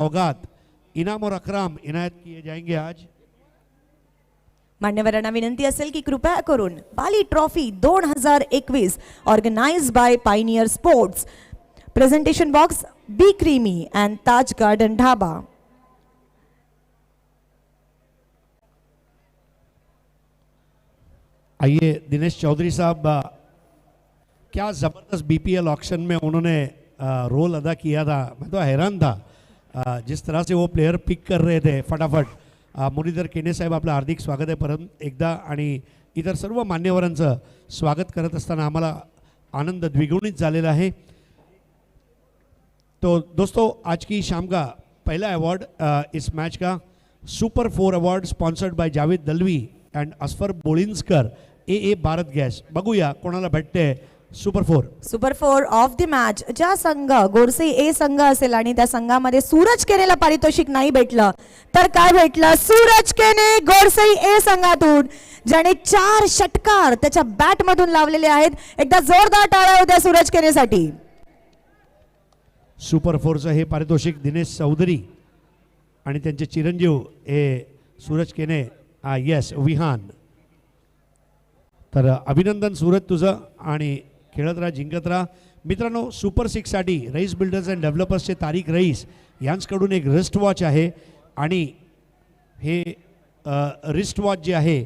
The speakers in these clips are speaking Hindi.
सौगात इनाम और अकराम इनायत किए जाएंगे आज। मान्यवरांना विनंती असेल की कृपया करून Bali trophy 2021 organized by pioneer sports, presentation box B creamy and Taj garden dhaba. आइए दिनेश चौधरी साहब, क्या ज़बरदस्त बीपीएल ऑक्शन में उन्होंने रोल अदा किया था। मैं तो हैरान था जिस तरह से वो प्लेयर पिक कर रहे थे फटाफट। मुरलीधर केने साहेब, आपलं हार्दिक स्वागत आहे परत एकदा, आणि इतर सर्व मान्यवरांचं स्वागत करत असताना आम्हाला आनंद द्विगुणित झालेला है। तो दोस्तों, आज की शाम का पहला अवार्ड इस मैच का super 4 award sponsored by Javed Dalvi and Asfar Bolinjkar, ए भारत गॅस। बघूया कोणाला भेटते super 4। Super 4 of the match ज्या संघ गोरसे ए संघ असेल आणि त्या संघामध्ये सूरज केनेला पारितोषिक नाही भेटलं तर काय भेटलं? सूरज केने गोरसे ए संघातून, ज्याने 4 षटकार त्याच्या बॅट मधून लावलेले आहेत। एकदा जोरदार टाळ्या होत्या सूरज केनेसाठी। सुपर 4चं हे पारितोषिक दिनेश चौधरी आणि त्यांचे चिरंजीव हे सूरज केने, यस विहान। तर अभिनंदन सूरज तुझं, आणि खेळत राहा, जिंकत राहा। मित्रांनो, सुपर 6 साठी रईस बिल्डर्स अँड डेव्हलपर्सचे तारिक रईस यांच्याकडून एक रिस्ट वॉच आहे, आणि हे रिस्ट वॉच जे आहे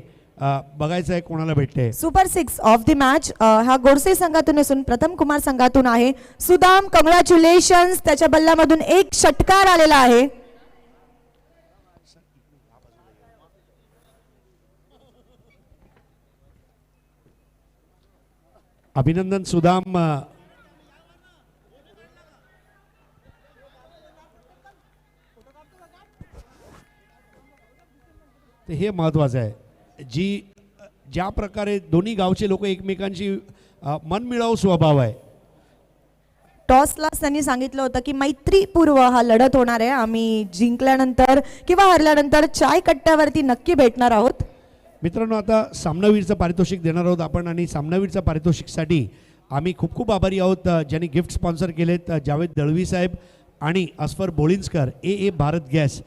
बघायचं आहे कोणाला भेटते। सुपर 6 ऑफ द मॅच हा गोरसे संघातून असून प्रथम कुमार संघातून आहे। सुदाम, कॉंग्रॅच्युलेशन्स, त्याच्या बल्ल्यामधून 1 षटकार आलेला आहे। अभिनंदन सुदाम। ते हे महत्त्वाचं आहे, ज्या प्रकारे दोन्ही गावचे लोक एकमेकांशी मनमिळावू स्वभाव आहे। टॉसला त्यांनी सांगितलं होतं की मैत्रीपूर्व हा लढत होणार आहे, आम्ही जिंकल्यानंतर किंवा हरल्यानंतर चाय कट्ट्यावरती नक्की भेटणार आहोत। मित्रांनो, आता सामनावीरचं पारितोषिक देणार आहोत आपण, आणि सामनावीरच्या पारितोषिकसाठी आम्ही खूप खूप आभारी आहोत ज्यांनी गिफ्ट स्पॉन्सर केलेत, जावेद दळवी साहेब आणि असफर बोळिंजकर, ए भारत गॅस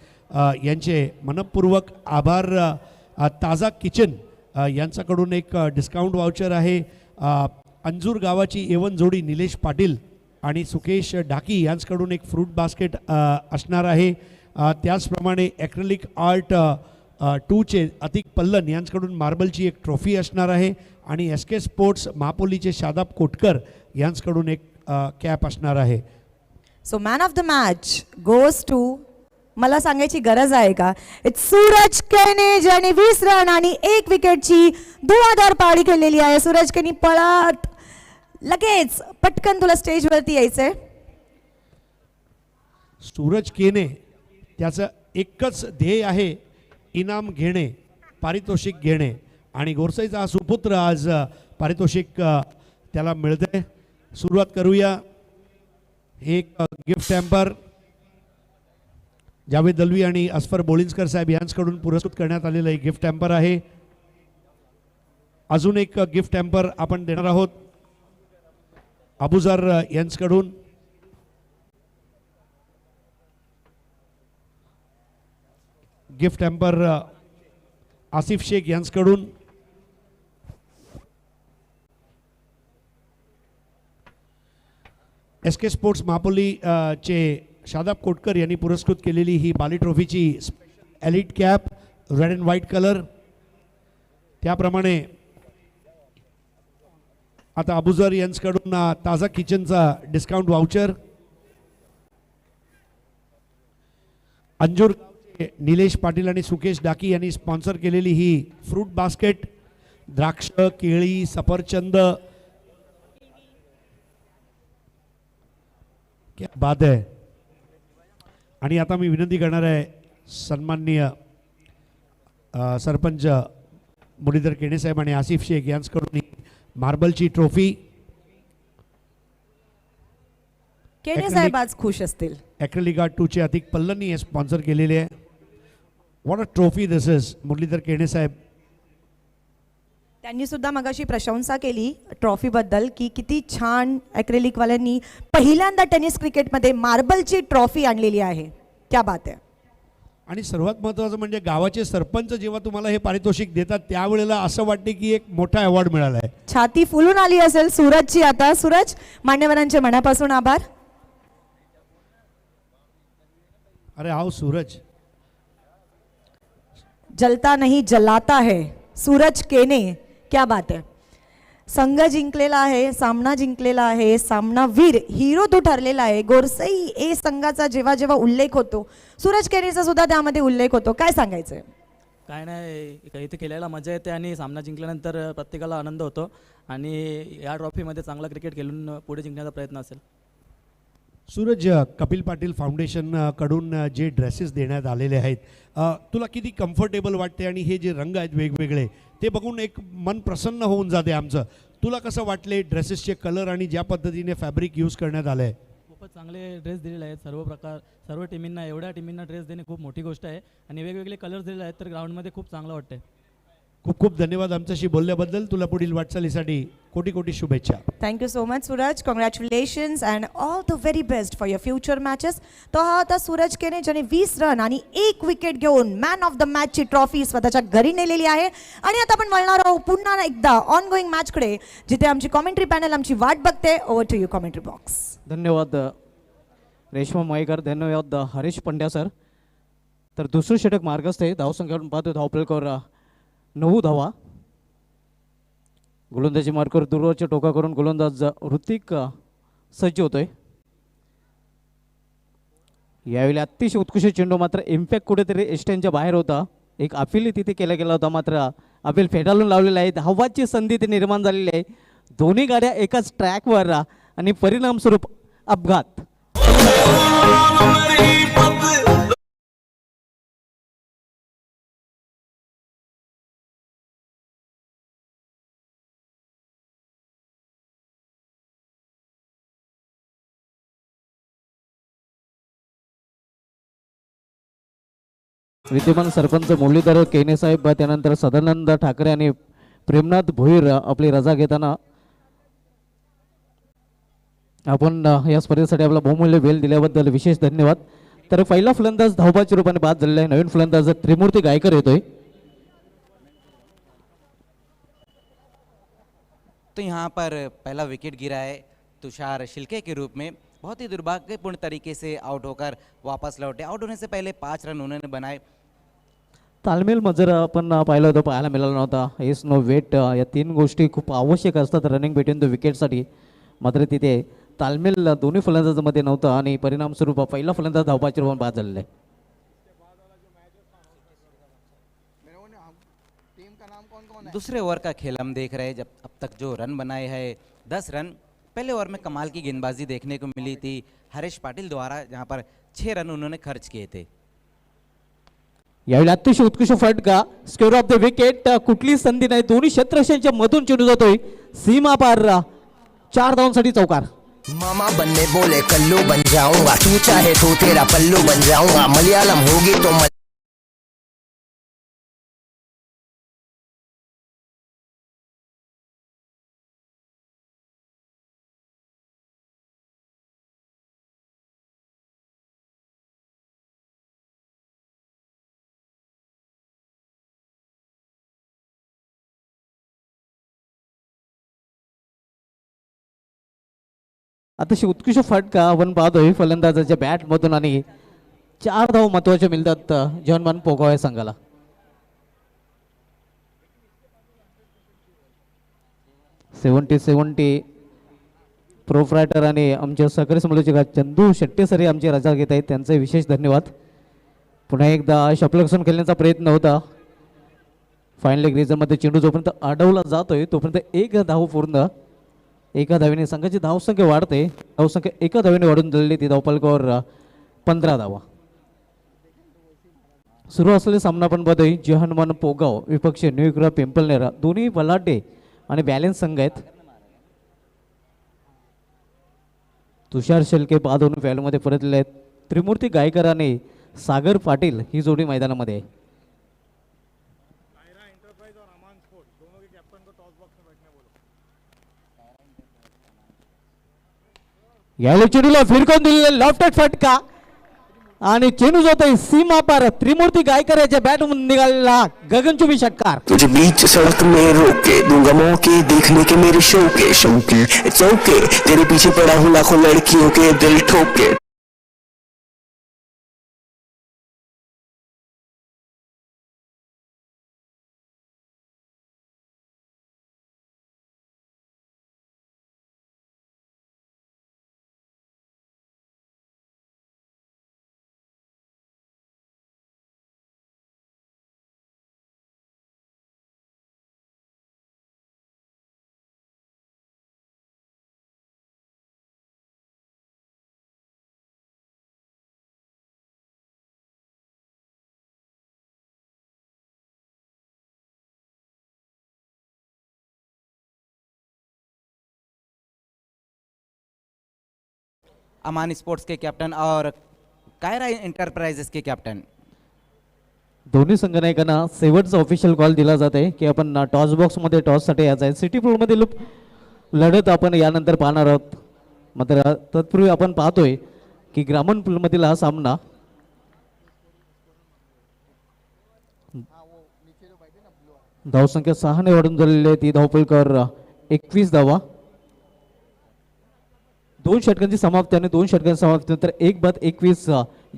यांचे मनपूर्वक आभार। ताजा किचन यांच्याकडून एक डिस्काउंट वाउचर आहे। अंजूर गावाची एवन जोडी निलेश पाटील आणि सुकेश डाकी यांच्याकडून एक फ्रूट बास्केट असणार आहे। त्याचप्रमाणे ॲक्रेलिक आर्ट 2चे अतिक पल्लन यांच्याकडून मार्बलची एक ट्रॉफी असणार आहे, आणि SK स्पोर्ट्स महापोलीचे शादाब कोटकर यांच्याकडून एक कॅप असणार आहे। So man of the match goes to, मला सांगायची गरज आहे का, इट्स सूरज केने, ज्याने 20 रन आणि 1 विकेटची धुवाधार पारी केलेली आहे। सूरज केने पळत लगेच पटकन तुला स्टेजवरती यायचंय। सूरज केने त्याचं एकच ध्येय आहे, इनाम घेणे, पारितोषिक घेणे, आणि गोरसाईचा हा सुपुत्र आज पारितोषिक त्याला मिळते। सुरुवात करूया। एक गिफ्ट हॅम्पर जावेद दलवी आणि असफर बोळिंजकर साहेब यांच्याकडून पुरस्कृत करण्यात आलेलं एक गिफ्ट हॅम्पर आहे। अजून एक गिफ्ट हॅम्पर आपण देणार आहोत अबुजर यांच्याकडून। गिफ्ट हॅम्पर आसिफ शेख यांच्याकडून। SK स्पोर्ट्स महापोली चे शादाब कोटकर यांनी पुरस्कृत केलेली ही बाली ट्रॉफीची elite cap, red and white colour. त्याप्रमाणे आता अबुजर यांच्याकडून ताजा किचनचा डिस्काउंट वाउचर। अंजूर निलेश पाटील आणि सुकेश डाकी यांनी स्पॉन्सर केलेली ही फ्रूट बास्केट, द्राक्ष, केळी, सफरचंद, क्या बात है। आणि आता मी विनंती करणार आहे सन्माननीय सरपंच मुरलीधर केने साहेब आणि आसिफ शेख यांच्याकडून मार्बलची ट्रॉफी। केने साहेब आज खुश असतील। ॲक्रेलिक आर्ट 2चे अतिक पल्लनी हे स्पॉन्सर केलेले आहे। What a trophy this is. Muralidhar Kene साहेब त्यांनी सुद्धा मगाशी प्रशंसा केली ट्रॉफी बद्दल की किती छान ॲक्रेलिक वाल्यांनी पहिल्यांदा टेनिस क्रिकेटमध्ये मार्बलची ट्रॉफी आणलेली आहे। क्या बात है. आणि सर्वात महत्त्वाचं म्हणजे गावाचे सरपंच जेव्हा तुम्हाला हे पारितोषिक देतात त्यावेळेला असं वाटते की एक मोठा अवॉर्ड मिळाला आहे. छाती फुलून आली असेल सूरजची आता. सूरज, मान्यवरांचे मनापासून आभार. अरे आओ सूरज. जलता नहीं जलाता है, सूरज केने. क्या बात है. संघ जिंकलेला आहे, सामना जिंकलेला आहे, सामनावीर हिरो तो ठरलेला आहे. गोरसई ए संघाचा जेव्हा जेव्हा उल्लेख होतो, सूरज केनेचा सुद्धा त्यामध्ये उल्लेख होतो. काय सांगायचंय? काय नाही, इथे खेळायला मजा येते आणि सामना जिंकल्यानंतर प्रत्येकाला आनंद होतो आणि या ट्रॉफीमध्ये चांगला क्रिकेट खेळून पुढे जिंकण्याचा प्रयत्न असेल. सूरज, कपिल पाटील फाउंडेशन कडून जे ड्रेसेस देण्यात आलेले आहेत, तुला किती कम्फर्टेबल वाटते आणि हे जे रंग आहेत वेगवेगळे ते बघून एक मन प्रसन्न होऊन जाते आमचं. तुला कसं वाटले ड्रेसेसचे कलर आणि ज्या पद्धतीने फॅब्रिक यूज करण्यात आलं आहे? खूपच चांगले ड्रेस दिलेले आहेत सर्व टीमींना. एवढ्या टीमींना ड्रेस देणे खूप मोठी गोष्ट आहे आणि वेगवेगळे कलर्स दिलेले आहेत तर ग्राउंडमध्ये खूप चांगलं वाटतंय. खूप खूप धन्यवाद आमच्याशी बोलल्याबद्दल. तुला पुढील वाटचालीसाठी कोटी कोटी शुभेच्छा. Thank you so much Suraj. Congratulations and all the very best for your future matches. तो हा होता सूरज केने ज्याने 20 रन आणि 1 विकेट घेऊन मॅन ऑफ द मॅचची ट्रॉफी स्वतःच्या घरी नेलेली आहे. आणि आता आपण वळणार आहोत पुन्हा एकदा ऑन गोईंग मॅचकडे, जिथे आमची कॉमेंट्री पॅनल आमची वाट बघते. Over to you commentary box. धन्यवाद रेश्मा माईकर, धन्यवाद हरीश पंड्या सर. तर दुसरं षटक मार्गस्थ आहे. धावसंख्यावरून पाहतो धावपलकर 9 धावा. गोलंदाजी मार्कर दूरवरच्या टोका करून गोलंदाज ऋतिक सज्ज होतोय. यावेळी अतिशय उत्कृष्ट चेंडू, मात्र इम्पॅक्ट कुठेतरी एस्टनच्या बाहेर होता. एक अपील तिथे केला गेला होता, मात्र अपील फेटाळून लावलेला आहे. धावाची संधी ती निर्माण झालेली आहे. दोन्ही गाड्या एकाच ट्रॅकवर आणि परिणामस्वरूप अपघात. विद्यमान सरपंच मुरलीधर केने साहेब, त्यानंतर सदानंद ठाकरे आणि प्रेमनाथ भोईर आपली रजा घेताना आपण या स्पर्धेसाठी आपला बहुमूल्य वेळ दिल्याबद्दल विशेष धन्यवाद. तर पहिला फलंदाज धावबाच्या रूपाने बाद झालेला आहे. नवीन फलंदाज त्रिमूर्ती गायकर येतोय. तो यहाँ पर पहला विकेट गिरा है तुषार शिल्के के रूप में. बहुत ही दुर्भाग्यपूर्ण तरीके से आउट होकर वापस लौटे. आउट होने से पहले 5 रन उन्होंने बनाए. तालमेल जर आपण पाहिलं होतं, पाहायला मिळाला नव्हता. हेस नो वेट या 3 गोष्टी खूप आवश्यक असतात रनिंग बिटवीन द विकेटसाठी. मात्र तिथे तालमेल दोन्ही फलंदाजांमध्ये नव्हतं आणि परिणामस्वरूप पहिला फलंदाज धावबाच्या रूपाने बाद झालेला आहे. दूसरे ओवर का खेल हम देख रहे हैं. जब अब तक जो रन बनाए हैं 10 रन. पहले ओवर में कमाल की गेंदबाजी देखने को मिली थी हरीश पाटिल द्वारा, जहां पर 6 रन उन्होंने खर्च किए थे. यावेळी अतिशय उत्कृष्ट फटका, स्क्वेअर ऑफ द विकेट. कुठली संधी नाही, दोन्ही क्षेत्ररक्षणाच्या मधून चेंडू जातोय सीमा पार. 4 धावांसाठी चौकार. मामा बनने बोले कल्लू बन जाऊंगा, तू चाहे तो तेरा पल्लू बन जाऊंगा. मलयालम होगी तो अतिशय उत्कृष्ट फटका आपण पाहतोय फलंदाजाच्या बॅटमधून आणि 4 धाव महत्वाचे मिळतात जवानमान पोगाव या संघाला. सेव्हन्टी प्रोफ्रायटर आणि आमच्या सहकारी समितीचे चंदू शेट्टे सर आमची रजा घेत आहेत, त्यांचे विशेष धन्यवाद. पुन्हा एकदा शपलक्षण खेळण्याचा प्रयत्न होता. फायनल रिझनमध्ये चेंडू जोपर्यंत अडवला जातोय तोपर्यंत 1 धाव पूर्ण. 1 धावेने संघाची धावसंख्या वाढते. धावसंख्या 1 धावेने वाढून झालेली ती धावपलकावर 15 धावा. सुरू असलेला सामना आपण बघतोय. जे हनुमान पोगाव विपक्ष न्यूयुर्क पिंपलनेरा, दोन्ही बलाढ्य आणि बॅलेन्स संघ आहेत. तुषार शेलके बाद होऊन फॅलमध्ये परतलेले आहेत. त्रिमूर्ती गायकर आणि सागर पाटील ही जोडी मैदानामध्ये आहे. यावेळी चेंडूला फिरकून दिलेला लॉफ्टेड फटका. आणि चेंडू जो होतोय सीमा पर त्रिमूर्ती गायकर याच्या बॅट निघालेला गगनचुंबी षटकार. तुझे बीच सड़क में रोके दूंगा मौके देखने के मेरे शौके शौके चौके तेरे पीछे पड़ा हूँ लाखों लड़कियों के दिल ठोके. अमान स्पोर्ट्स के कैप्टन और कायरा एंटरप्राइजेस के कैप्टन. दोन्ही संघनायकांना शेवटचा ऑफिशियल कॉल दिला जात आहे की आपण टॉस बॉक्समध्ये टॉससाठी यायचं आहे. सिटी पूलमधील लढत आपण यानंतर पाहणार आहोत. मात्र तत्पूर्वी आपण पाहतोय की ग्रामीण पूलमधील हा सामना धावसंख्या 6 ने वाढून झालेली आहे. ती धावफलकर 21 धावा. 2 षटकांची समाप्ती आणि 2 षटकांची समाप्ती नंतर 1-21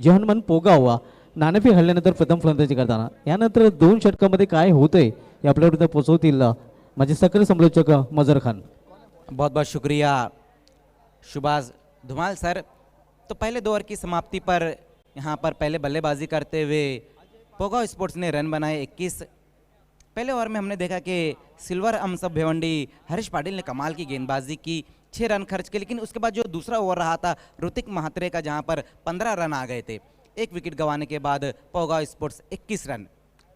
जहनमन पोगावा नाणेफेक हल्ल्यानंतर प्रथम फलंदाजी करताना. यानंतर 2 षटकामध्ये काय होतंय हे आपल्यापर्यंत पोहोचवतील माझे सक्रिय समालोचक मजर खान. बहुत बहुत शुक्रिया सुभाष धुमाल सर. तो पहले 2 ओवर की समाप्ति पर यहाँ पर पहले बल्लेबाजी करते हुए पोगाव स्पोर्ट्स ने रन बनाए 21. पहले ओवर में हमने देखा कि सिल्वर अमसब भिवंडी हरीश पाटिल ने कमाल की गेंदबाजी की, 6 रन खर्च किए. लेकिन उसके बाद जो दूसरा ओवर रहा था ऋतिक महात्रे का, जहां पर 15 रन आ गए थे. 1 विकेट गंवाने के बाद पोगाव स्पोर्ट्स 21 रन.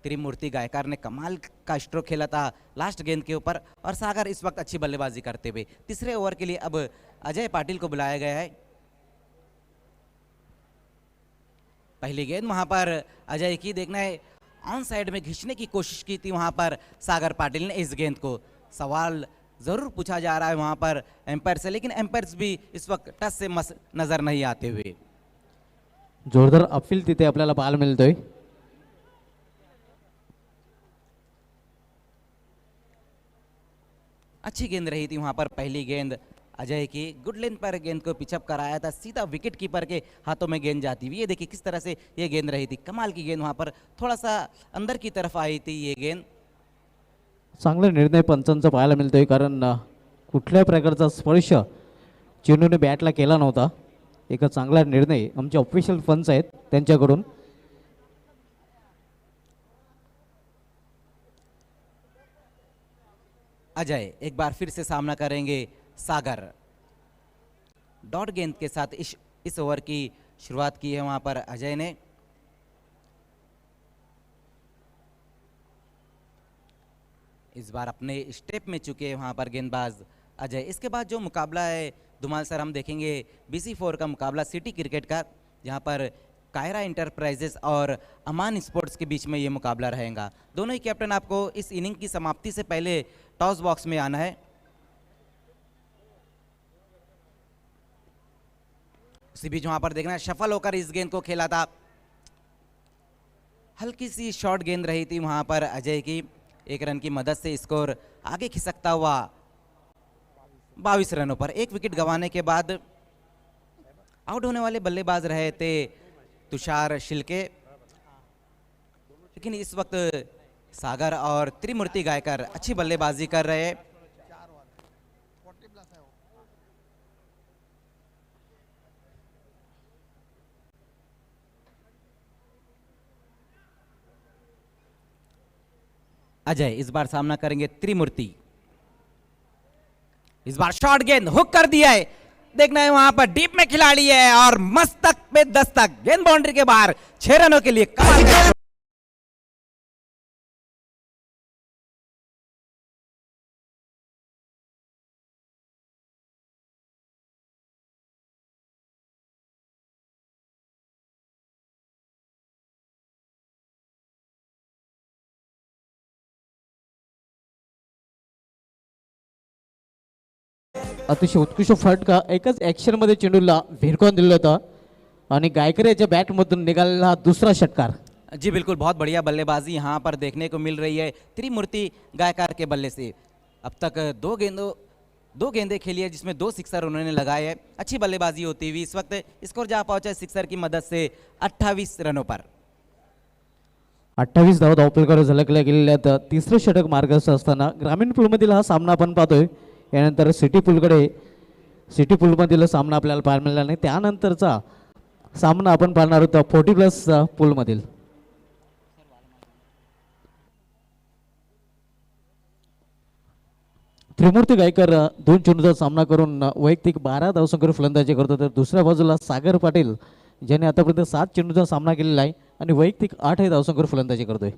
त्रिमूर्ति गायकर ने कमाल का स्ट्रोक खेला था लास्ट गेंद के ऊपर, और सागर इस वक्त अच्छी बल्लेबाजी करते हुए. तीसरे ओवर के लिए अब अजय पाटिल को बुलाया गया है. पहली गेंद वहां पर अजय की, देखना है ऑन साइड में घिसने की कोशिश की थी वहां पर सागर पाटिल ने इस गेंद को. सवाल जरूर पूछा जा रहा है वहां पर एम्पायर से, लेकिन एम्पायर्स भी इस वक्त टच से मस नजर नहीं आते हुए. जोरदार अपील तिथे आपल्याला पाहायला मिळतोय. अच्छी गेंद रही थी वहां पर पहली गेंद अजय की. गुड लेंथ पर गेंद को पिचअप कराया था, सीधा विकेट कीपर के हाथों में गेंद जाती हुई. ये देखिए किस तरह से ये गेंद रही थी. कमाल की गेंद, वहां पर थोड़ा सा अंदर की तरफ आई थी ये गेंद. चांगला निर्णय पंचांचा पाहायला मिळतोय, कारण कुठल्या प्रकारचा स्पर्श चेंडूने बॅटला केला नव्हता. एक चांगला निर्णय आमचे ऑफिशियल पंच आहेत त्यांच्याकडून. अजय एक बार फिर से सामना करेंगे सागर. डॉट गेंद के साथ इस ओवर की शुरुआत की है वहां पर अजय ने. इस बार अपने स्टेप में चुके हैं वहां पर गेंदबाज अजय. इसके बाद जो मुकाबला है धुमाल सर, हम देखेंगे BC4 का मुकाबला सिटी क्रिकेट का, जहां पर कायरा इंटरप्राइजेस और अमान स्पोर्ट्स के बीच में ये मुकाबला रहेगा. दोनों ही कैप्टन आपको इस इनिंग की समाप्ति से पहले टॉस बॉक्स में आना है. उसी बीच वहां पर देखना सफल होकर इस गेंद को खेला था. हल्की सी शॉर्ट गेंद रही थी वहां पर अजय की. 1 रन की मदद से स्कोर आगे खिसकता हुआ 22 रनों पर. 1 विकेट गंवाने के बाद आउट होने वाले बल्लेबाज रहे थे तुषार शिल्के, लेकिन इस वक्त सागर और त्रिमूर्ति गायकर अच्छी बल्लेबाजी कर रहे हैं. अजय इस बार सामना करेंगे त्रिमूर्ति. इस बार शॉर्ट गेंद हुक कर दिया है. देखना है वहां पर डीप में खिलाड़ी है और मस्तक पे दस्तक. गेंद बाउंड्री के बाहर. 6 रनों के लिए कमाल का अतिशय उत्कृष्ट फटका एकाच ॲक्शनमध्ये चेंडूला भिरकावून दिला होता आणि गायकरेच्या बॅटमधून निघालेला हा दुसरा षटकार. जी बिल्कुल, बहुत बढ़िया बल्लेबाजी यहाँ पर देखने को मिल रही है त्रिमूर्ति गायकार के बल्ले से. अब तक दो गेंदें खेली है जिसमें 2 सिक्सर उन्होंने लगाए हैं. अच्छी बल्लेबाजी होती हुई इस वक्त स्कोर जा पहुंचा है सिक्सर की मदद से 28 रनों पर. 28 धावा धावपलकर झलकल्या गेलेल्या आहेत. तिसरं षटक मार्गस्थ असताना ग्रामीण पूलमधील हा सामना आपण पाहतोय. यानंतर सिटी पूलमधील सामना आपल्याला पाहायला मिळाला नाही. त्यानंतरचा सामना आपण पाहणार आहोत 40+ पूलमधील. त्रिमूर्ती गायकर 2 चेंडूचा सामना करून वैयक्तिक 12 धावसंख्येवर फलंदाजी करतो. तर दुसऱ्या बाजूला सागर पाटील ज्याने आतापर्यंत 7 चेंडूचा सामना केलेला आहे आणि वैयक्तिक 8 धावसंख्येवर फलंदाजी करतोय.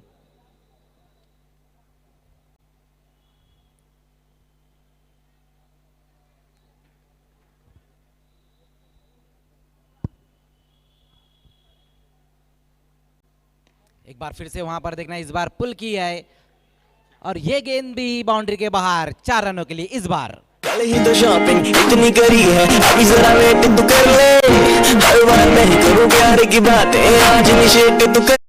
एक बार फिर से वहां पर देखना, इस बार पुल की है और ये गेंद भी बाउंड्री के बाहर. 4 रनों के लिए इस बार. कल ही तो शॉपिंग इतनी करी है, अभी जरा वेट तू कर ले. हर बार नहीं करूँ प्यार की बातें, आज निषेध तू कर.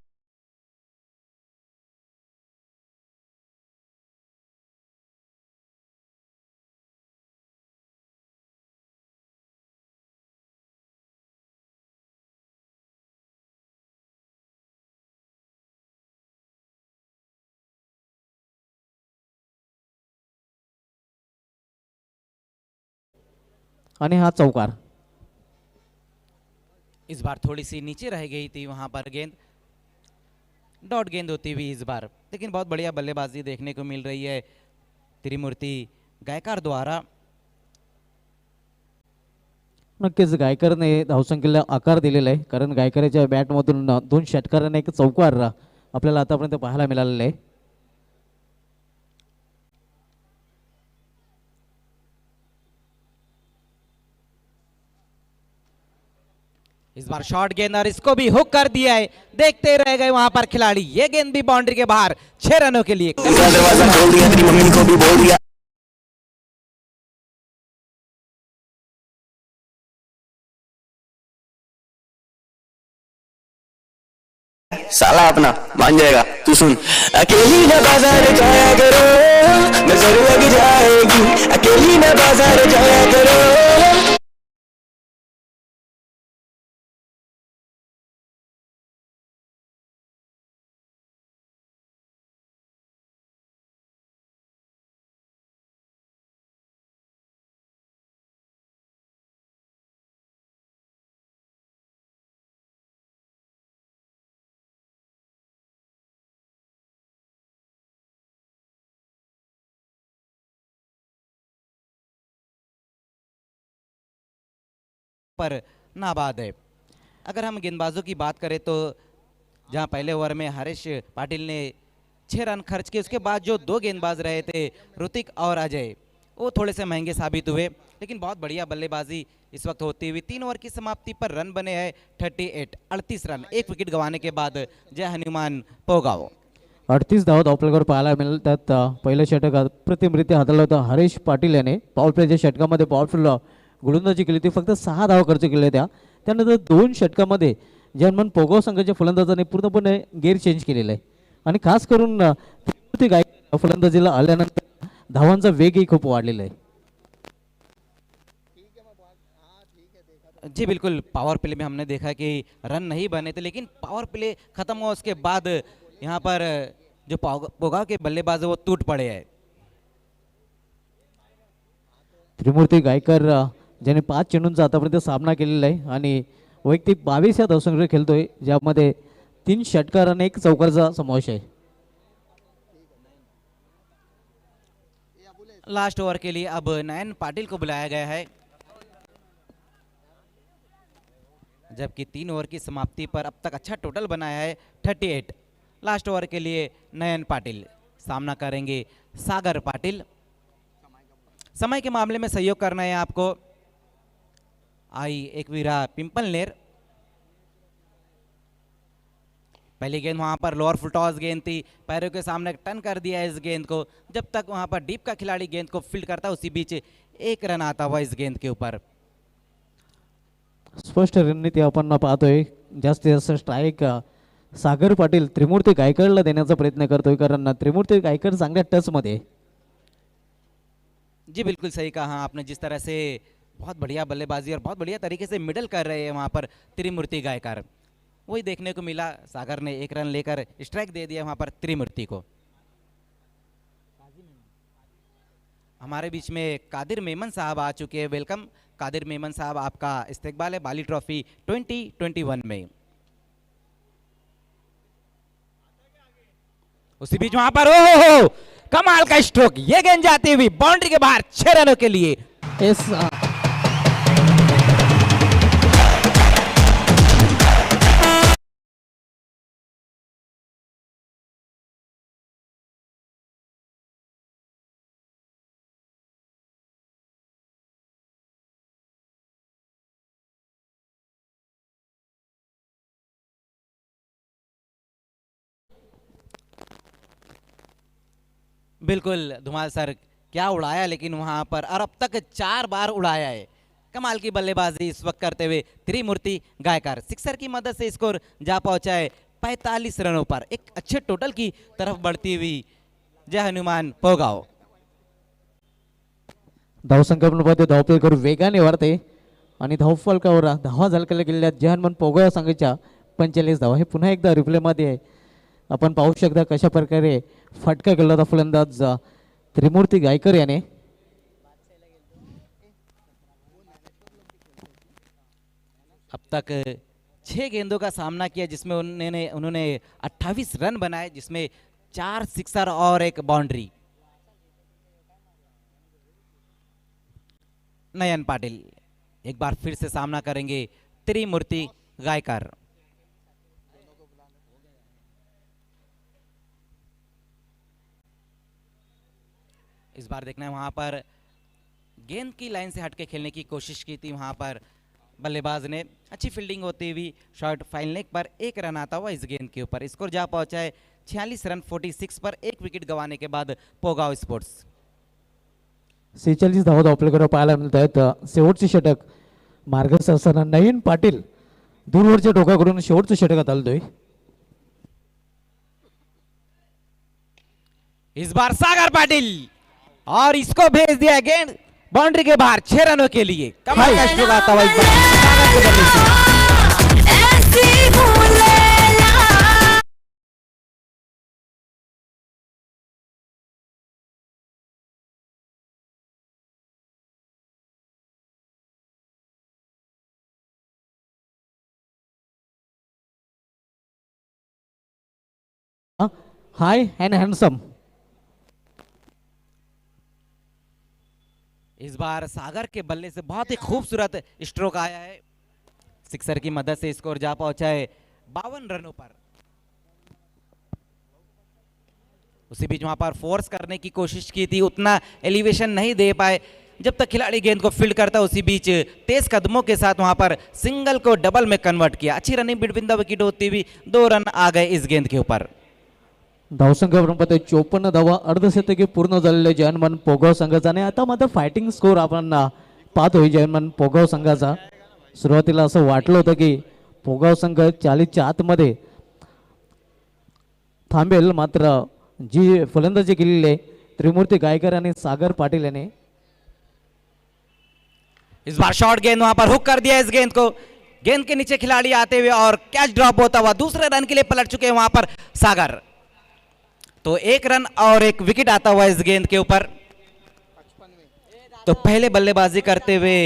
आणि हा चौकार. इस बार थोड़ी सी नीचे रह गई थी वहां पर गेंद. डॉट गेंद होती हुई इस बार, लेकिन बहुत बढ़िया बल्लेबाजी देखने को मिल रही है त्रिमूर्ति गायकार द्वारा. नक्कीच गायकरने धावसंख्येला आकार दिलेला आहे, कारण गायकरच्या बॅटमधून 2 षटकार आणि 1 चौकार आपल्याला आतापर्यंत पाहायला मिळालेला आहे. इस बार शॉर्ट गेंद और इसको भी हुक कर दिया है. देखते रह गए वहां पर खिलाड़ी. ये गेंद भी बाउंड्री के बाहर. 6 रनों के लिए. दरवाजा खोल दिया, तेरी मम्मी को भी बोल दिया. साला अपना मान जाएगा, तू सुन. अकेली न बाजार जाया करो, नजर लग जाएगी. अकेली न बाजार जाया करो. पर नाबाद है. अगर हम गेंदबाजों की बात करें तो जहां पहले ओवर में हरीश पाटिल ने 6 रन खर्च किए, उसके बाद जो 2 गेंदबाज रहे थे ऋतिक और अजय, वो थोड़े से महंगे साबित हुए. लेकिन बहुत बढ़िया बल्लेबाजी इस वक्त होती हुई. 3 ओवर की समाप्ति पर रन बने हैं 38 रन. 1 विकेट गंवाने के बाद जय हनुमान पोगाव. 38 धावा धावपलकर पाहायला मिळतात. पहिलं षटक अप्रतिमरित्या हाताळलं होतं हरीश पाटील याने. पॉवर प्लेच्या षटकामध्ये पॉवरफुल गोलंदाजी केली होती. फक्त 6 धावा खर्च केल्या त्या. त्यानंतर 2 षटकामध्ये जर्मन पोगाव संघाच्या फलंदाजाने पूर्णपणे गेअर चेंज केलेला आहे आणि खास करून त्रिमूर्ती गायकर फलंदाजीला आल्यानंतर धावांचा वेगही खूप वाढलेला आहे. जी बिल्कुल, पावर प्ले में हमने देखा कि रन नहीं बने थे, लेकिन पावर प्ले खत्म हुआ उसके बाद यहाँ पर जो पोगाव के बल्लेबाज है वो टूट पड़े हैं. त्रिमूर्ती गायकर ज्याने 5 चेंडूंचा आतापर्यंत सामना केलेला आहे आणि वैयक्तिक 22 या धावसंख्येवर खेळतोय, ज्यामध्ये 3 षटकार आणि 1 चौकारचा समावेश आहे. लास्ट ओवर के लिए अब नयन पाटिल को बुलाया गया है, जबकि 3 ओवर की समाप्ति पर अब तक अच्छा टोटल बनाया है 38. लास्ट ओवर के लिए नयन पाटिल सामना करेंगे सागर पाटिल. समय के मामले में सहयोग करना है आपको. आई एकवीरा पिंपलनेर. पहली गेंद वहां पर लोअर फुल टॉस गेंद थी, पैरों के सामने टर्न कर दिया इस गेंद को. जब तक वहां पर डीप का खिलाड़ी गेंद को फील्ड करता है उसी बीच 1 रन आता हुआ इस गेंद के ऊपर. स्पष्ट रणनीती आपण पाहतोय. जास्तीत जास्त स्ट्राईक सागर पाटील त्रिमूर्ती गायकरला देण्याचा प्रयत्न करतोय, कारण त्रिमूर्ती गायकर चांगल्या टचमध्ये आहे. जी बिल्कुल सही कहा आपने, जिस तरह से बहुत बढ़िया बल्लेबाजी और बहुत बढ़िया तरीके से मिडल कर रहे हैं वहाँ पर त्रिमूर्ति गायकर, वही देखने को मिला. सागर ने 1 रन लेकर स्ट्राइक दे दिया वहाँ पर त्रिमूर्ति को. हमारे बीच में कादिर मेमन साहब आ चुके हैं. वेलकम कादिर मेमन साहब, आपका इस्तेकबाल है बाली ट्रॉफी 2021 में. उसी बीच वहां पर ओ कमाल का स्ट्रोक, ये गेंद जाती हुई बाउंड्री के बाहर 6 रनों के लिए. एस बिल्कुल धुमाल सर, क्या उड़ाया लेकिन वहां पर, और अब तक 4 बार उड़ाया है. कमाल की बल्लेबाजी इस वक्त करते हुए त्रिमूर्ति गायकर. सिक्सर की मदद से स्कोर जा पहुंचा है 45 रनों पर. एक अच्छे टोटल की तरफ बढ़ती हुई जय हनुमान पोगाव. धावसंख्या आपण पाहतो, धावफलक करून वेगाने वाढते आणि धावफलकावर धावा झलकल्या गेलेल्या जहानमन पोगोया संघाच्या 45 धावा. हे पुन्हा एकदा रिप्लेमध्ये आहे. आपण पाहू शकता कशा प्रकारे फटका केला होता फलंदाज त्रिमूर्ती गायकर याने. अब तक 6 गेंदों का सामना किया, जिसमें उन्होंने 28 रन बनाए, जिसमें 4 सिक्सर और 1 बाउंड्री. नयन पाटिल एक बार फिर से सामना करेंगे त्रिमूर्ति गायकर. इस बार देखना है वहां पर गेंद की लाइन से हटके खेलने की कोशिश की थी. वहां पर बल्लेबाज ने अच्छी फील्डिंग होती हुई शॉट फाइन लेग पर 1 रन आता हुआ इस गेंद के ऊपर. स्कोर जा पहुंचा है 46 रन 46 पर 1 विकेट गंवाने के बाद पोगाव स्पोर्ट्स. 46 धावा धावफलकावर पाहायला मिळत आहेत. शेवटचे षटक मार्गस्थ असताना नयन पाटील दूरवरच्या टोकाकडून शेवटचं षटकात आलतोय. इस बार सागर पाटिल, और इसको भेज दिया गेंद बाउंड्री के बाहर 6 रनों के लिए. कमाल का स्ट्रोक आता हुआ इस बार सागर के बल्ले से. हाय एंड हैंडसम. इस बार सागर के बल्ले से बहुत ही खूबसूरत स्ट्रोक आया है. सिक्सर की मदद से स्कोर जा पहुंचा है 52 रनों पर. उसी बीच वहां पर फोर्स करने की कोशिश की थी, उतना एलिवेशन नहीं दे पाए. जब तक खिलाड़ी गेंद को फील्ड करता उसी बीच तेज कदमों के साथ वहां पर सिंगल को डबल में कन्वर्ट किया. अच्छी रनिंग बिटवीन द विकेट होती हुई 2 रन आ गए इस गेंद के ऊपर. धावसंख्या आपण पाहतोय 54 धावा अर्धशतकी पूर्ण झालेले जयनमन पोगाव संघाचा. आणि आता मात्र फायटिंग स्कोर आपण पाहतोय जयनमन पोगाव संघाचा. सुरुवातीला असं वाटलं होतं की पोगाव संघ 40च्या आतमध्ये थांबेल, मात्र जी फलंदाजी केलेली आहे त्रिमूर्ती गायकर आणि सागर पाटील याने. इस बार शॉर्ट गेंद वहां पर हुक कर दिया इस गेंद को. गेंद के नीचे खिलाड़ी आते हुए और कैच ड्रॉप होता हुआ दूसरे रन के लिए पलट चुके हैं वहां पर सागर. तो 1 रन और 1 विकेट आता हुआ इस गेंद के ऊपर. तो पहले बल्लेबाजी करते हुए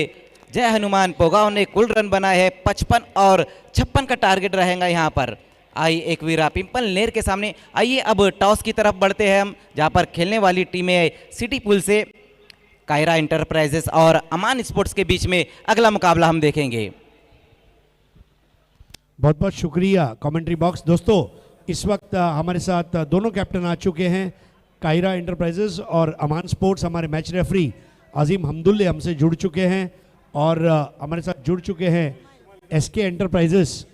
जय हनुमान पोगाव ने कुल रन बनाए हैं 55 और 56 का टारगेट रहेगा यहां पर. आई एक वीरा पिंपल नेर के सामने. आइए अब टॉस की तरफ बढ़ते हैं हम, जहां पर खेलने वाली टीमें सिटी पुल से कायरा इंटरप्राइजेस और अमान स्पोर्ट्स के बीच में अगला मुकाबला हम देखेंगे. बहुत बहुत शुक्रिया कमेंट्री बॉक्स. दोस्तों इस वक्त हमारे साथ दोनों कैप्टन आ चुके हैं. कायरा इंटरप्राइजेस और अमान स्पोर्ट्स, हमारे मैच रेफरी अजीम हमदुल्ले हमसे जुड़ चुके हैं, और हमारे साथ जुड़ चुके हैं एसके एंटरप्राइजेस,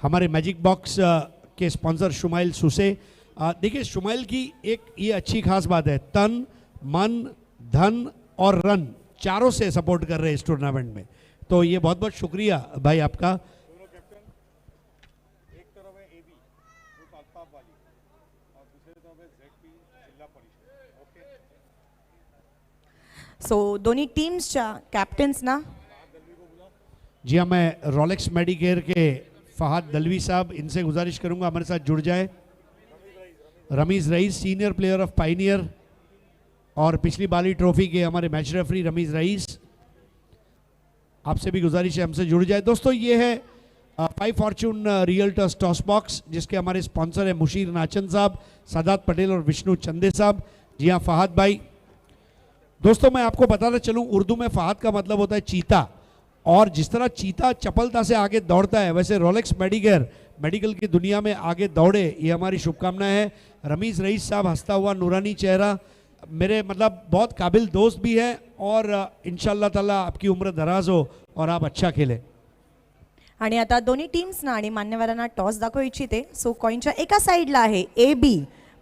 हमारे मैजिक बॉक्स के स्पॉन्सर शुमाइल सुसे. देखिए शुमाइल की एक ये अच्छी खास बात है, तन मन धन और रन चारों से सपोर्ट कर रहे हैं इस टूर्नामेंट में. तो ये बहुत बहुत शुक्रिया भाई आपका। सो दोन्ही टीम्सच्या कॅप्टन्स ना जी हाँ, मैं रोलेक्स मेडिकेयर के फहाद दलवी साहब, इनसे गुजारिश करूंगा हमारे साथ जुड़ जाए। Ramiz rice, senior player of pioneer और पिछली बाली ट्रॉफी के हमारे मैच रेफरी रमीज रईस, आपसे भी गुजारिश है हमसे जुड़ जाए। दोस्तों ये है 5 फॉर्चून रियल्टर्स टॉस बॉक्स, जिसके हमारे स्पॉन्सर है मुशीर नाचन साहब, सादात पटेल और विष्णु चंदे साहब। जी हाँ फहाद भाई। दोस्तों मैं आपको बताना चलूँ, उर्दू में फहाद का मतलब होता है चीता, और जिस तरह चीता चपलता से आगे दौड़ता है वैसे रोलेक्स मेडिकेयर मेडिकल की दुनिया में आगे दौड़े, ये हमारी शुभकामनाएं हैं। रमीज रईस साहब हंसता हुआ नूरानी चेहरा, मेरे मतलब बहुत काबिल दोस्त भी है, और इंशाल्लाह ताला आपकी उम्र दराज हो और आप अच्छा खेलें। आणि आता दोन्ही टीम्सना आणि मान्यवरांना टॉस दाखवू इच्छिते। सो कॉईनच्या एका साईडला आहे AB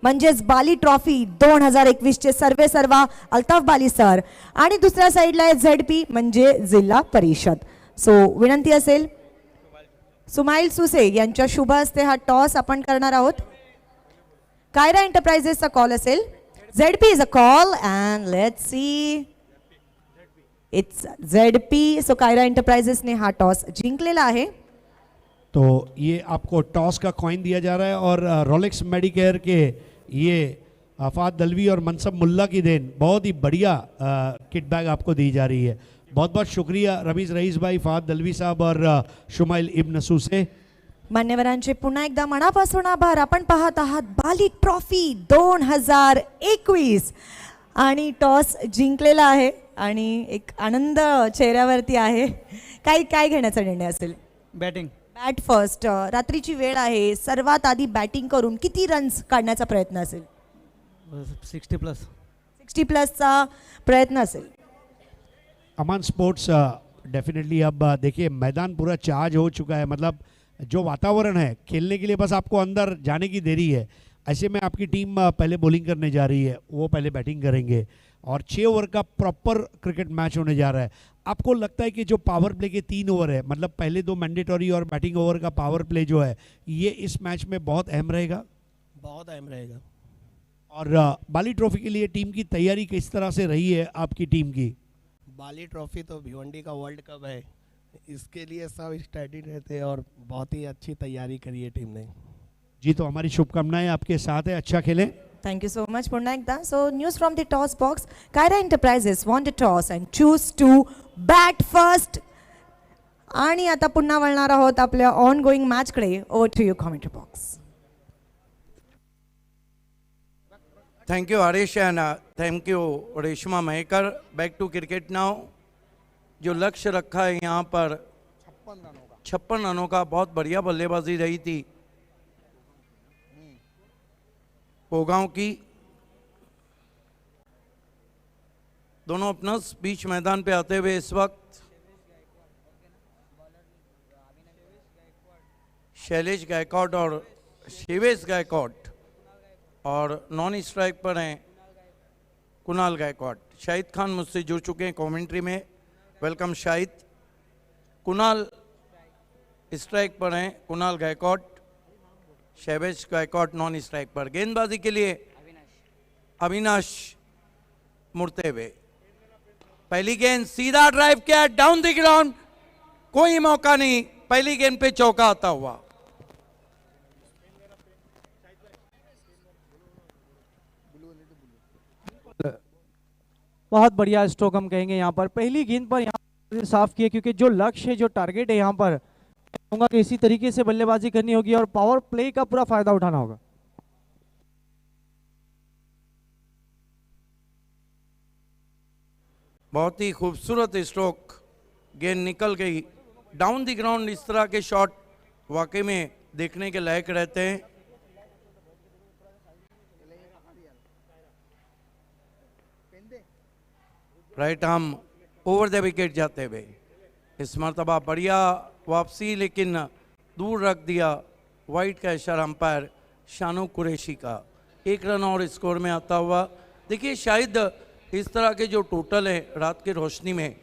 म्हणजेच बाली ट्रॉफी 2021 चे सर्वे सर्वा अल्ताफ बाली सर, आणि दुसऱ्या साईडला आहे ZP म्हणजे जिल्हा परिषद। सो विनंती असेल सुमाईल सुसे यांच्या शुभ हस्ते हा टॉस आपण करणार आहोत। कायरा एंटरप्राइजेसचा कॉल असेल। ZP is a call and let's see it's ZP। सो कायरा एंटरप्राइजेसने हा टॉस जिंकलेला आहे। तो ये आपको टॉस का कॉइन दिया जा रहा है, और रोलेक्स मेडिकेयर के ये फहाद दलवी और मनसब मुल्ला की देन बहुत ही बढ़िया किट बैग आपको दी जा रही है। बहुत बहुत शुक्रिया रमीज रईस भाई, फहाद दलवी साहब और शुमाइल इब्न सुसे। मान्यवरांचे पुन्हा एकदा मनापासून आभार। आपण पाहत आहात बाली ट्रॉफी 2021 आणि टॉस जिंकलेला आहे आणि एक आनंद चेहऱ्यावरती आहे। काय घेण्याचा निर्णय असेल? बॅटिंग बॅट फर्स्ट, रात्रीची वेळ आहे, सर्वात आधी बॅटिंग करून किती रन्स काढण्याचा प्रयत्न असेल? 60+. 60+ प्रयत्न असेल। अमान स्पोर्ट्स डेफिनेटली अब देखिए मैदान पूरा चार्ज हो चुका है, मतलब जो वातावरण है खेलने के लिए बस आपको अंदर जाने की देरी है। ऐसे में आपकी टीम पहले बॉलिंग करने जा रही है, वो पहले बैटिंग करेंगे, और 6 ओवर का प्रॉपर क्रिकेट मैच होने जा रहा है। आपको लगता है कि जो पावर प्ले के 3 ओवर है, मतलब पहले 2 मैंडेटरी और बैटिंग ओवर का पावर प्ले जो है, ये इस मैच में बहुत अहम रहेगा? बहुत अहम रहेगा। और बाली ट्रॉफी के लिए टीम की तैयारी किस तरह से रही है आपकी टीम की? बाली ट्रॉफी तो भिवंडी का वर्ल्ड कप है, इसके लिए सब स्टडी रहते हैं और बहुत ही अच्छी तैयारी करी है टीम ने। जी, तो हमारी शुभकामनाएं आपके साथ है, अच्छा खेलें। थँक्यू सो मच पुन्हा एकदा। So news from the toss box, Kaira enterprises won the toss and choose to bat first. आणि आता पुन्हा वळणार आहोत आपल्या ऑन गोईंग मॅचकडे। Over to you commentary box. Thank you Harish and thank you Reshma Mahekar. Back to cricket now. जो लक्ष्य रखा है यहाँ पर 56 रनों का, बहुत बढ़िया बल्लेबाजी रही थी पोगांव की। दोनों ओपनर्स बीच मैदान पे आते हुए इस वक्त शैलेश गायकवाड और शिवेश गायकवाड, और नॉन स्ट्राइक पर हैं कुणाल गायकवाड। शाहिद खान मुझसे जुड़ चुके हैं कमेंट्री में, वेलकम शाहिद। कुणाल स्ट्राइक पर हैं, कुणाल गायकवाड, शैलेश गायकवाड नॉन स्ट्राइक पर। गेंदबाजी के लिए अविनाश मुड़ते हुए, पहली गेंद सीधा ड्राइव किया डाउन द ग्राउंड, कोई मौका नहीं, पहली गेंद पे चौका आता हुआ। बहुत बढ़िया स्ट्रोक हम कहेंगे यहाँ पर। पहली गेंद पर यहाँ साफ किए, क्योंकि जो लक्ष्य है, जो टारगेट है यहाँ पर, कहूँगा कि इसी तरीके से बल्लेबाजी करनी होगी और पावर प्ले का पूरा फायदा उठाना होगा। बहुत ही खूबसूरत स्ट्रोक, गेंद निकल गई डाउन द ग्राउंड। इस तरह के शॉट वाकई में देखने के लायक रहते हैं। Right arm over the wicket जाते हुए, इस मरतबा बढ़िया वापसी, लेकिन दूर रख दिया। वाइट का इशारा अंपायर शानू कुरैशी का। 1 रन और स्कोर में आता हुआ। देखिए शायद इस तरह के जो टोटल है रात की रोशनी में,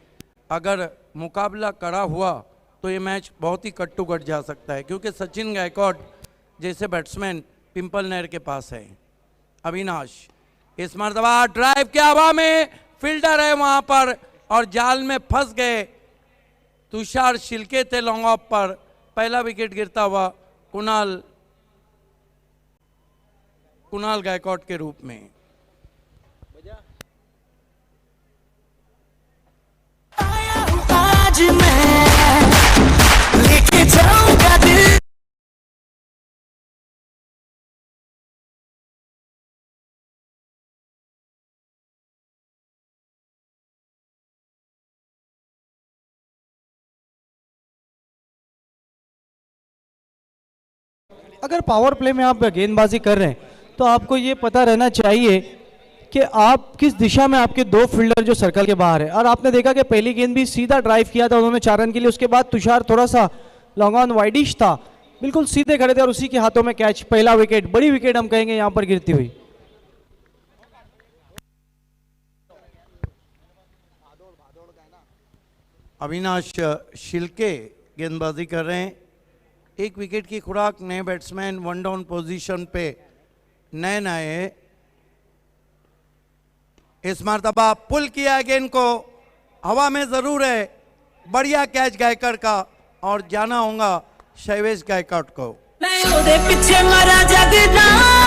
अगर मुकाबला कड़ा हुआ तो ये मैच बहुत ही कट टू कट जा सकता है, क्योंकि सचिन गायकवाड़ जैसे बैट्समैन पिंपल नहर के पास है। अविनाश इस मरतबा ड्राइव के हवा में, फील्डर है वहां पर और जाल में फंस गए। तुषार शिल्के थे लॉन्ग ऑफ पर, पहला विकेट गिरता हुआ कुणाल गायकवाड़ के रूप में। आज मैं लेके जाऊंगा दिल। अगर पावर प्ले में आप गेंदबाजी कर रहे हैं तो आपको ये पता रहना चाहिए कि आप किस दिशा में, आपके दो फील्डर जो सर्कल के बाहर है। और आपने देखा कि पहली गेंद भी सीधा ड्राइव किया था उन्होंने 4 रन के लिए, उसके बाद तुषार थोड़ा सा लॉन्ग ऑन वाइडिश था, बिल्कुल सीधे खड़े थे और उसी के हाथों में कैच, पहला विकेट, बड़ी विकेट हम कहेंगे यहां पर गिरती हुई। अविनाश शिल्के गेंदबाजी कर रहे हैं, 1 विकेट की खुराक, नए बैट्समैन 1 डाउन पोजीशन पे नए नए। इस मरतबा पुल किया गेंद को, हवा में जरूर है, बढ़िया कैच गायकवाड़ का और जाना होगा शैवेश गायकवाड़ को। पीछे मारा जगना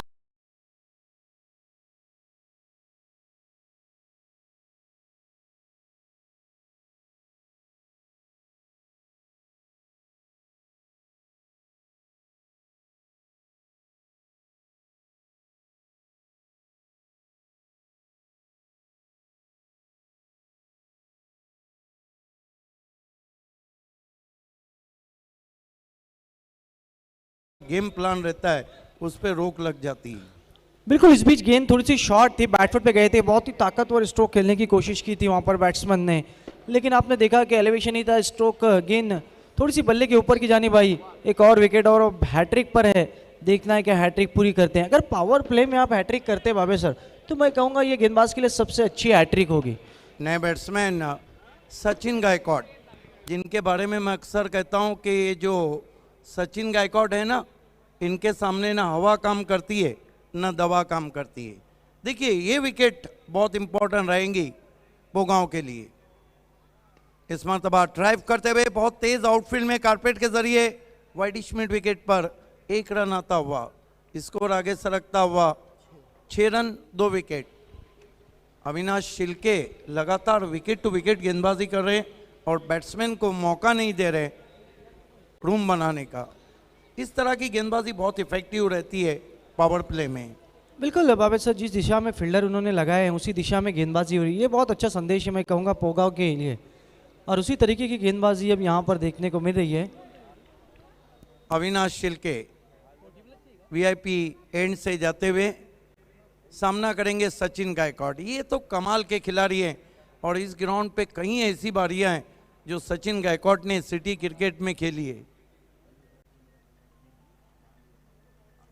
गेम प्लान रहता है उस पर रोक लग जाती है। बिल्कुल, इस बीच गेंद थोड़ी सी शॉर्ट थी, बैटफुट पे गए थे, बहुत ही ताकतवर स्ट्रोक खेलने की कोशिश की थी वहां पर बैट्समैन ने, लेकिन आपने देखा कि एलिवेशन ही था, स्ट्रोक गेंद थोड़ी सी बल्ले के ऊपर की जानी भाई। एक और विकेट और हैट्रिक पर है, देखना है कि हैट्रिक पूरी करते हैं। अगर पावर प्ले में आप हैट्रिक करते हैं बाबे सर, तो मैं कहूँगा ये गेंदबाज के लिए सबसे अच्छी हैट्रिक होगी। नए बैट्समैन सचिन गायकवाड़, जिनके बारे में मैं अक्सर कहता हूं कि ये जो सचिन गायकवाड़ है ना, इनके सामने ना हवा काम करती है ना दवा काम करती है। देखिए ये विकेट बहुत इंपॉर्टेंट रहेंगी बोगांव के लिए। इस मरतबा ड्राइव करते हुए बहुत तेज आउटफील्ड में कारपेट के जरिए वाइडिश मिड विकेट पर 1 रन आता हुआ, स्कोर आगे सरकता हुआ 6 रन 2 विकेट। अविनाश शिल्के लगातार विकेट टू विकेट गेंदबाजी कर रहे हैं और बैट्समैन को मौका नहीं दे रहे रूम बनाने का। इस तरह की गेंदबाजी बहुत इफेक्टिव रहती है पावर प्ले में। बिल्कुल बाबे सर, जिस दिशा में फील्डर उन्होंने लगाए हैं उसी दिशा में गेंदबाजी हो रही है, ये बहुत अच्छा संदेश है मैं कहूँगा पोगांव के लिए, और उसी तरीके की गेंदबाजी अब यहाँ पर देखने को मिल रही है। अविनाश शिल्के वीआईपी एंड से जाते हुए सामना करेंगे सचिन गायकवाड़। ये तो कमाल के खिलाड़ी हैं और इस ग्राउंड पे कई ऐसी बारियां हैं जो सचिन गायकवाड़ ने सिटी क्रिकेट में खेली है।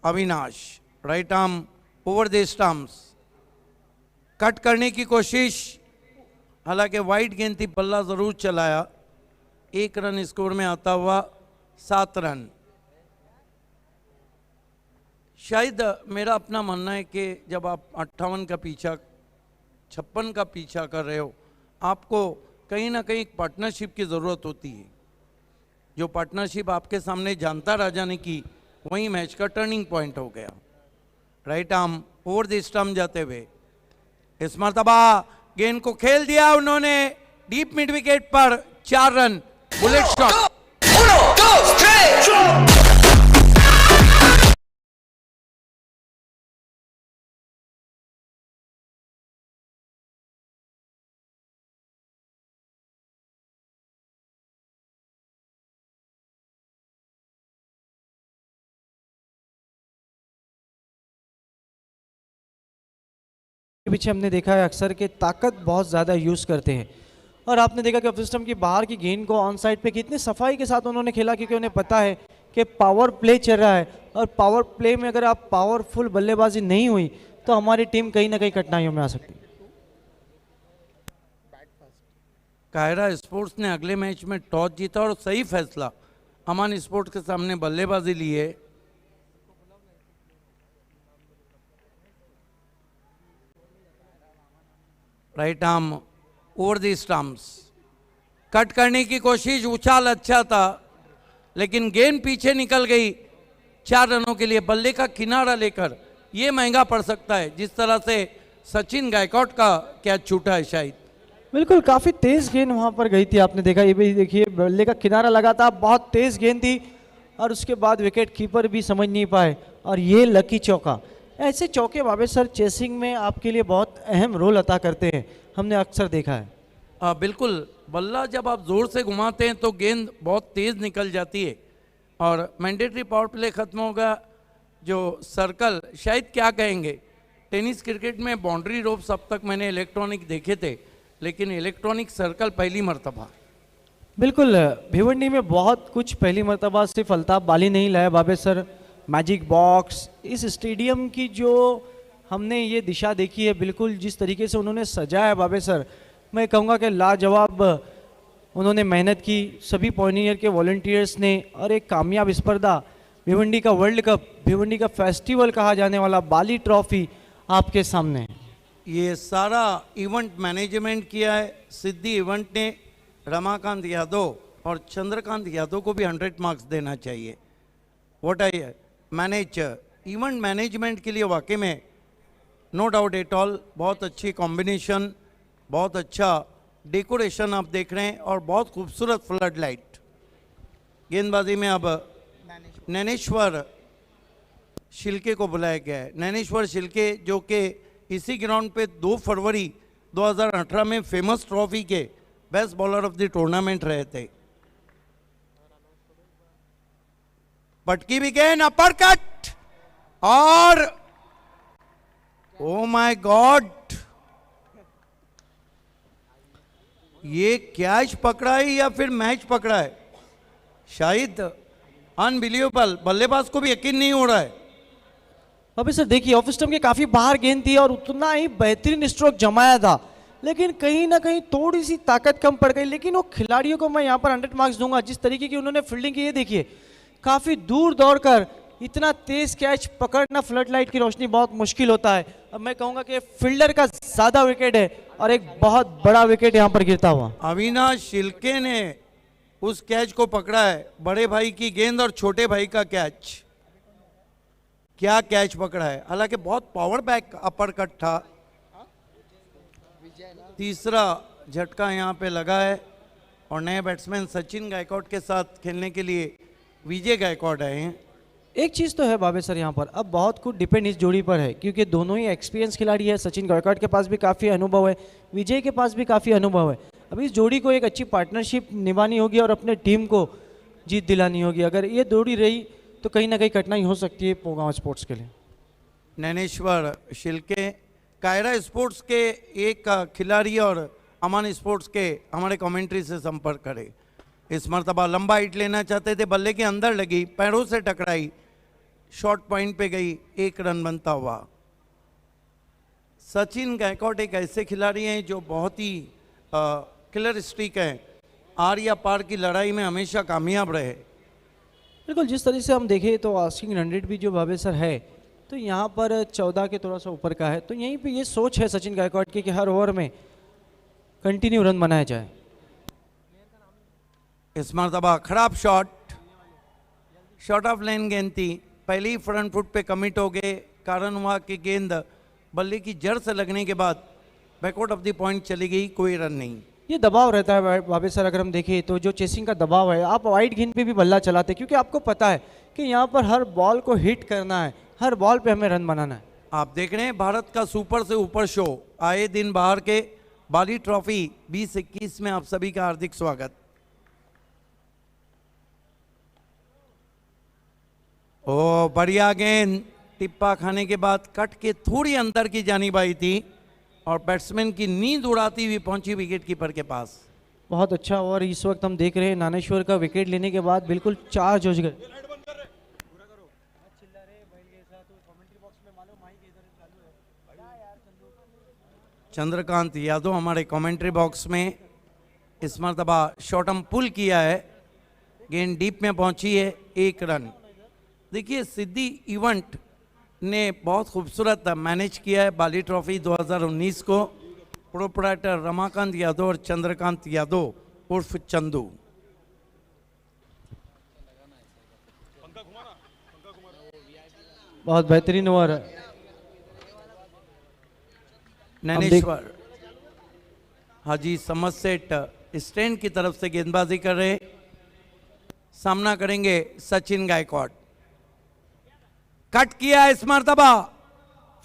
Avinash right arm over the stumps, cut करने की कोशिश, हालांकि वाइड गेंद थी, बल्ला जरूर चलाया। 1 रन स्कोर में आता हुआ 7 रन। शायद मेरा अपना मानना है कि जब आप 58 का पीछा 56 का पीछा कर रहे हो, आपको कहीं ना कहीं एक पार्टनरशिप की ज़रूरत होती है। जो पार्टनरशिप आपके सामने जानता राजा ने की, वही मैच का टर्निंग पॉइंट हो गया। Right arm over the stump जाते हुए इस मरतबा गेंद को खेल दिया उन्होंने डीप मिड विकेट पर 4 रन, बुलेट शॉट। पीछे हमने देखा है अक्सर के ताकत बहुत ज़्यादा यूज़ करते हैं, और आपने देखा कि ऑफ सिस्टम की बाहर की गेंद को ऑन साइड पे कितनी सफाई के साथ उन्होंने खेला, क्योंकि उन्हें पता है कि पावर प्ले चल रहा है, और पावर प्ले में अगर आप पावरफुल बल्लेबाजी नहीं हुई तो हमारी टीम कहीं ना कहीं कठिनाइयों में आ सकती है। कायरा स्पोर्ट्स ने अगले मैच में टॉस जीता और सही फैसला अमान स्पोर्ट्स के सामने बल्लेबाजी ली है। Right arm over the stumps, cut करने की कोशिश, उछाल अच्छा था लेकिन गेंद पीछे निकल गई। 4 रनों के लिए बल्ले का किनारा लेकर ये महंगा पड़ सकता है, जिस तरह से सचिन गायकवाड का कैच छूटा है। शायद बिल्कुल काफी तेज गेंद वहां पर गई थी, आपने देखा, ये भी देखिए बल्ले का किनारा लगा था, बहुत तेज गेंद थी और उसके बाद विकेट कीपर भी समझ नहीं पाए और ये लकी चौका। ऐसे चौके बाबे सर चेसिंग में आपके लिए बहुत अहम रोल अदा करते हैं, हमने अक्सर देखा है। बिल्कुल, बल्ला जब आप जोर से घुमाते हैं तो गेंद बहुत तेज निकल जाती है और मैंडेटरी पावर प्ले खत्म होगा। जो सर्कल, शायद क्या कहेंगे, टेनिस क्रिकेट में बाउंड्री रोप्स अब तक मैंने इलेक्ट्रॉनिक देखे थे, लेकिन इलेक्ट्रॉनिक सर्कल पहली मर्तबा। बिल्कुल, भिवंडी में बहुत कुछ पहली मर्तबा सिर्फ अल्ताफ बाली नहीं लाया बाबे सर। मैजिक बॉक्स, इस स्टेडियम की जो हमने ये दिशा देखी है, बिल्कुल जिस तरीके से उन्होंने सजाया है बाबे सर, मैं कहूँगा कि लाजवाब उन्होंने मेहनत की, सभी पॉइनियर के वॉलंटियर्स ने, और एक कामयाब स्पर्धा भिवंडी का वर्ल्ड कप, भिवंडी का फेस्टिवल कहा जाने वाला बाली ट्रॉफी आपके सामने। ये सारा इवेंट मैनेजमेंट किया है सिद्धि इवेंट ने। रमाकांत यादव और चंद्रकांत यादव को भी 100 मार्क्स देना चाहिए। What I manage event management के लिए वाकई में नो डाउट एट ऑल, बहुत अच्छी कॉम्बिनेशन, बहुत अच्छा डेकोरेशन आप देख रहे हैं और बहुत खूबसूरत फ्लड लाइट। गेंदबाजी में अब नैनेश्वर शिल्के को बुलाया गया है। नैनेश्वर शिल्के जो कि इसी ग्राउंड पे 2 फरवरी 2018 में फेमस ट्रॉफी के best bowler of the tournament रहे थे। पटकी भी गेंद, अपर कट, और ओ माय गॉड, ये कैच पकड़ा है या फिर मैच पकड़ा है, शायद अनबिलीवेबल। बल्लेबाज को भी यकीन नहीं हो रहा है। अभी सर देखिए, ऑफ स्टंप के काफी बाहर गेंद थी और उतना ही बेहतरीन स्ट्रोक जमाया था, लेकिन कहीं ना कहीं थोड़ी सी ताकत कम पड़ गई। लेकिन वो खिलाड़ियों को मैं यहाँ पर 100 मार्क्स दूंगा, जिस तरीके की उन्होंने फील्डिंग की है। देखिए, काफी दूर दौड़कर इतना तेज कैच पकड़ना फ्लड लाइट की रोशनी बहुत मुश्किल होता है। अब मैं कहूंगा कि फील्डर का ज्यादा विकेट है और एक बहुत बड़ा विकेट यहाँ पर गिरता हुआ। अविनाश शिल्के ने उस कैच को पकड़ा है, बड़े भाई की गेंद और छोटे भाई का कैच। क्या कैच पकड़ा है, हालांकि बहुत पावर बैक अपर कट था। तीसरा झटका यहाँ पे लगा है और नए बैट्समैन सचिन गायकवाड के साथ खेलने के लिए विजय गायकवाड आए हैं। एक चीज़ तो है बाबे सर, यहाँ पर अब बहुत कुछ डिपेंड इस जोड़ी पर है, क्योंकि दोनों ही एक्सपीरियंस खिलाड़ी है। सचिन गायकवाड के पास भी काफ़ी अनुभव है, विजय के पास भी काफ़ी अनुभव है। अब इस जोड़ी को एक अच्छी पार्टनरशिप निभानी होगी और अपने टीम को जीत दिलानी होगी। अगर ये जोड़ी रही तो कहीं ना कहीं कठिनाई हो सकती है पोगांव स्पोर्ट्स के लिए। नैनेश्वर शिल्के कायरा स्पोर्ट्स के एक खिलाड़ी और अमान स्पोर्ट्स के हमारे कमेंट्री से संपर्क करे। इस मरतबा लंबा हिट लेना चाहते थे, बल्ले के अंदर लगी, पैरों से टकराई, शॉर्ट पॉइंट पे गई, 1 रन बनता हुआ। सचिन गायकवाड एक ऐसे खिलाड़ी हैं जो बहुत ही किलर स्ट्रीक है, आर या पार की लड़ाई में हमेशा कामयाब रहे। बिल्कुल, जिस तरह से हम देखें तो आस्किंग रन रेट भी जो बाबे सर है तो यहाँ पर 14 के थोड़ा सा ऊपर का है, तो यहीं पे ये सोच है सचिन गायकवाड की कि हर ओवर में कंटिन्यू रन बनाया जाए। इस मरतबा खराब शॉट ऑफ लाइन गेंद थी, पहले ही फ्रंट फुट पे कमिट हो गए, कारण हुआ कि गेंद बल्ले की जड़ से लगने के बाद बैकआउट ऑफ द पॉइंट चली गई, कोई रन नहीं। ये दबाव रहता है बाबे सर, अगर हम देखें तो जो चेसिंग का दबाव है, आप वाइड गेंद पे भी बल्ला चलाते क्योंकि आपको पता है कि यहाँ पर हर बॉल को हिट करना है, हर बॉल पे हमें रन बनाना है। आप देख रहे हैं भारत का सुपर से ऊपर शो आए दिन बाहर के बाली ट्रॉफी 2021 में आप सभी का हार्दिक स्वागत। ओ बढ़िया गेंद, टिप्पा खाने के बाद कट के थोड़ी अंदर की जानिब आई थी और बैट्समैन की नींद उड़ाती हुई पहुंची विकेट कीपर के पास। बहुत अच्छा, और इस वक्त हम देख रहे हैं नानेश्वर का विकेट लेने के बाद बिल्कुल चार्ज हो गए। चंद्रकांत यादव हमारे कमेंट्री बॉक्स में इस मरतबा शॉटम पुल किया है, गेंद डीप में पहुंची है, 1 रन। देखिए सिद्धि इवेंट ने बहुत खूबसूरत मैनेज किया है बाली ट्रॉफी 2019 को। प्रोपराइटर रमाकांत यादव और चंद्रकांत यादव उर्फ चंदू। बहुत बेहतरीन ओवर। नैनेश्वर हाजी समझ सेठ स्टैंड की तरफ से गेंदबाजी कर रहे, सामना करेंगे सचिन गायकवाड़। कट किया इस मरतबा,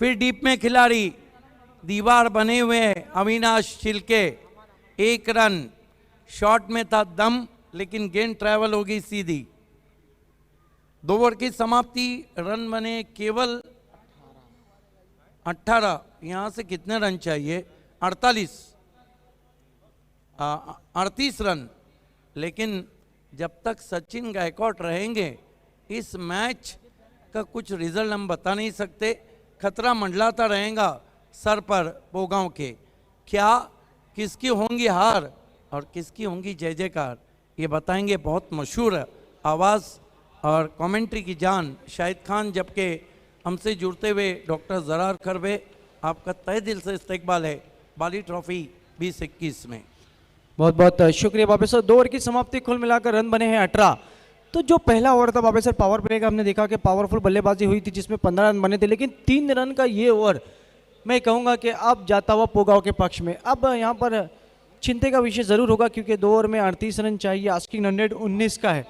फिर डीप में खिलाड़ी, दीवार बने हुए हैं अविनाश छिलके, 1 रन। शॉट में था दम लेकिन गेंद ट्रैवल होगी सीधी। 2 ओवर की समाप्ति, रन बने केवल 18। यहां से कितने रन चाहिए? 38 रन। लेकिन जब तक सचिन गायकवाड़ रहेंगे इस मैच का कुछ रिजल्ट हम बता नहीं सकते। खतरा मंडलाता रहेगा सर पर पोगांव के। क्या किसकी होंगी हार और किसकी होंगी जय जयकार, ये बताएंगे बहुत मशहूर आवाज़ और कमेंट्री की जान शाहिद खान, जबकि हमसे जुड़ते हुए डॉक्टर ज़रार खरबे। आपका तहे दिल से इस्तकबाल है बाली ट्रॉफी 2021 में। बहुत बहुत शुक्रिया बाबे सर। 2 ओवर की समाप्ति, कुल मिलाकर रन बने हैं 18। तो जो पहला ओवर था बाबे सर पावर प्ले का, हमने देखा कि पावरफुल बल्लेबाजी हुई थी जिसमें 15 रन बने थे, लेकिन 3 रन का ये ओवर मैं कहूँगा कि अब जाता हुआ पोगांव के पक्ष में। अब यहाँ पर चिंता का विषय ज़रूर होगा क्योंकि 2 ओवर में 38 रन चाहिए, आस्किंग 119 का है।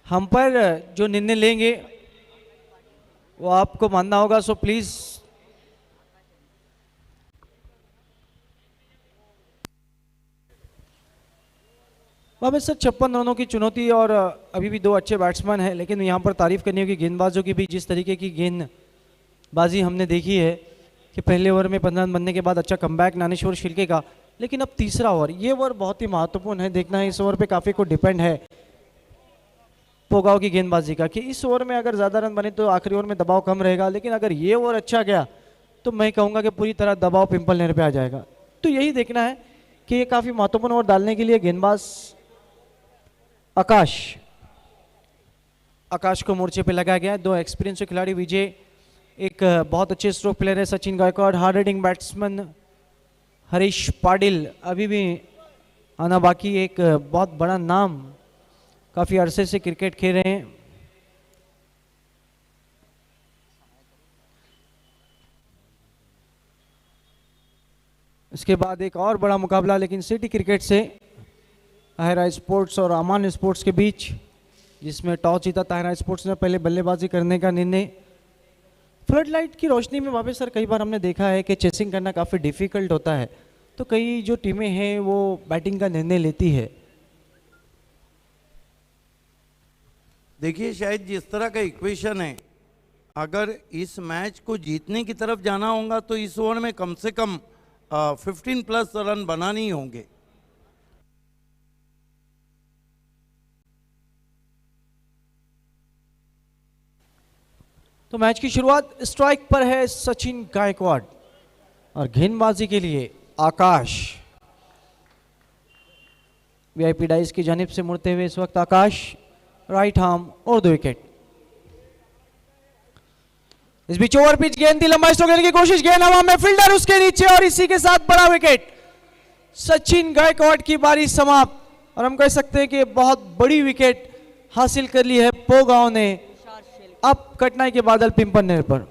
हम पर जो निर्णय लेंगे वो आपको मानना होगा, सो प्लीज बाबा सर 56 रनों की चुनौती और अभी भी 2 अच्छे बैट्समैन हैं, लेकिन यहाँ पर तारीफ करनी होगी गेंदबाजों की भी। जिस तरीके की गेंदबाजी हमने देखी है कि पहले ओवर में 15 रन बनने के बाद अच्छा कमबैक ज्ञानेश्वर शिर्के का, लेकिन अब तीसरा ओवर, ये ओवर बहुत ही महत्वपूर्ण है। देखना है इस ओवर पे काफ़ी कुछ डिपेंड है पोगांव की गेंदबाजी का कि इस ओवर में अगर ज़्यादा रन बने तो आखिरी ओवर में दबाव कम रहेगा, लेकिन अगर ये ओवर अच्छा गया तो मैं कहूँगा कि पूरी तरह दबाव पिंपल नहर पे आ जाएगा। तो यही देखना है कि ये काफ़ी महत्वपूर्ण ओवर डालने के लिए गेंदबाज आकाश को मोर्चे पे लगाया गया है। 2 एक्सपीरियंस खिलाड़ी, विजय एक बहुत अच्छे स्ट्रोक प्लेयर है, Sachin Gaikwad hard hitting batsman, Harish Patil अभी भी आना बाकी, एक बहुत बड़ा नाम, काफ़ी अरसे से क्रिकेट खेल रहे हैं। इसके बाद एक और बड़ा मुकाबला लेकिन सिटी क्रिकेट से ताहिरा स्पोर्ट्स और अमान स्पोर्ट्स के बीच, जिसमें टॉस जीता ताहिरा स्पोर्ट्स ने, पहले बल्लेबाजी करने का निर्णय। फ्लड लाइट की रोशनी में वापस सर कई बार हमने देखा है कि चेसिंग करना काफ़ी डिफ़िकल्ट होता है, तो कई जो टीमें हैं वो बैटिंग का निर्णय लेती है। देखिए शायद जिस तरह का इक्वेशन है, अगर इस मैच को जीतने की तरफ जाना होगा तो इस ओवर में कम से कम 15+ रन बनाने ही होंगे। तो मैच की शुरुआत स्ट्राइक पर है सचिन गायकवाड़ और गेंदबाजी के लिए आकाश। वीआईपी डाइस की जानिब से मुड़ते हुए इस वक्त आकाश, राइट आर्म और 2 विकेट। इस बीच ओवर पिच गेंद थी, लंबा स्ट्रोक लेने की कोशिश, गेंद हवा में, फील्डर उसके नीचे और इसी के साथ बड़ा विकेट। सचिन गायकवाड़ की बारी समाप्त और हम कह सकते हैं कि बहुत बड़ी विकेट हासिल कर ली है पोगांव ने। अब कठिनाई के बादल पिंपल नहर पर।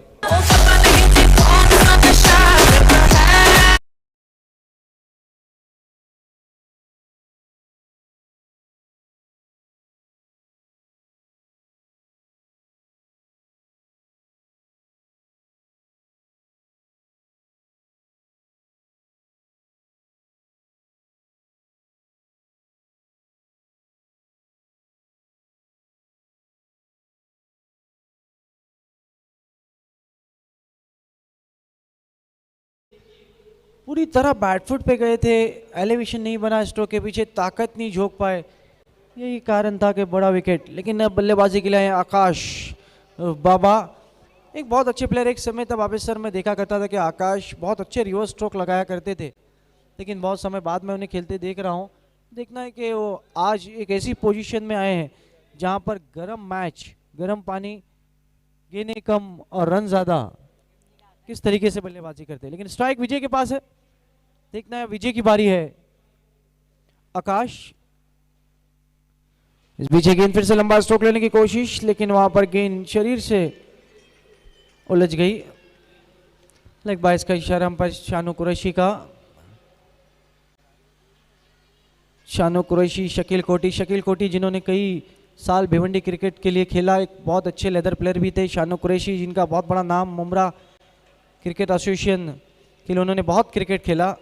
पूरी तरह बैटफुट पे गए थे, एलिवेशन नहीं बना स्ट्रोक के पीछे, ताकत नहीं झोंक पाए, यही कारण था कि बड़ा विकेट, लेकिन अब बल्लेबाजी के लिए आए आकाश बाबा। एक बहुत अच्छे प्लेयर, एक समय तब वापस सर मैं देखा करता था कि आकाश बहुत अच्छे रिवर्स स्ट्रोक लगाया करते थे, लेकिन बहुत समय बाद में उन्हें खेलते देख रहा हूँ। देखना है कि वो आज एक ऐसी पोजीशन में आए हैं जहाँ पर गर्म मैच, गर्म पानी, गेंदें कम और रन ज़्यादा, किस तरीके से बल्लेबाजी करते हैं। लेकिन स्ट्राइक विजय के पास है, देखना है विजय की बारी है। आकाश इस बीच गेंद फिर से लंबा स्ट्रोक लेने की कोशिश, लेकिन वहां पर गेंद शरीर से उलझ गई। लेग बाइस का इशारा अंपायर शानू कुरैशी का। शानू कुरैशी, शकील कोटी जिन्होंने कई साल भिवंडी क्रिकेट के लिए खेला, एक बहुत अच्छे लेदर प्लेयर भी थे। शानू कुरैशी जिनका बहुत बड़ा नाम मुमरा क्रिकेट एसोसिएशन के लिए उन्होंने बहुत क्रिकेट खेला।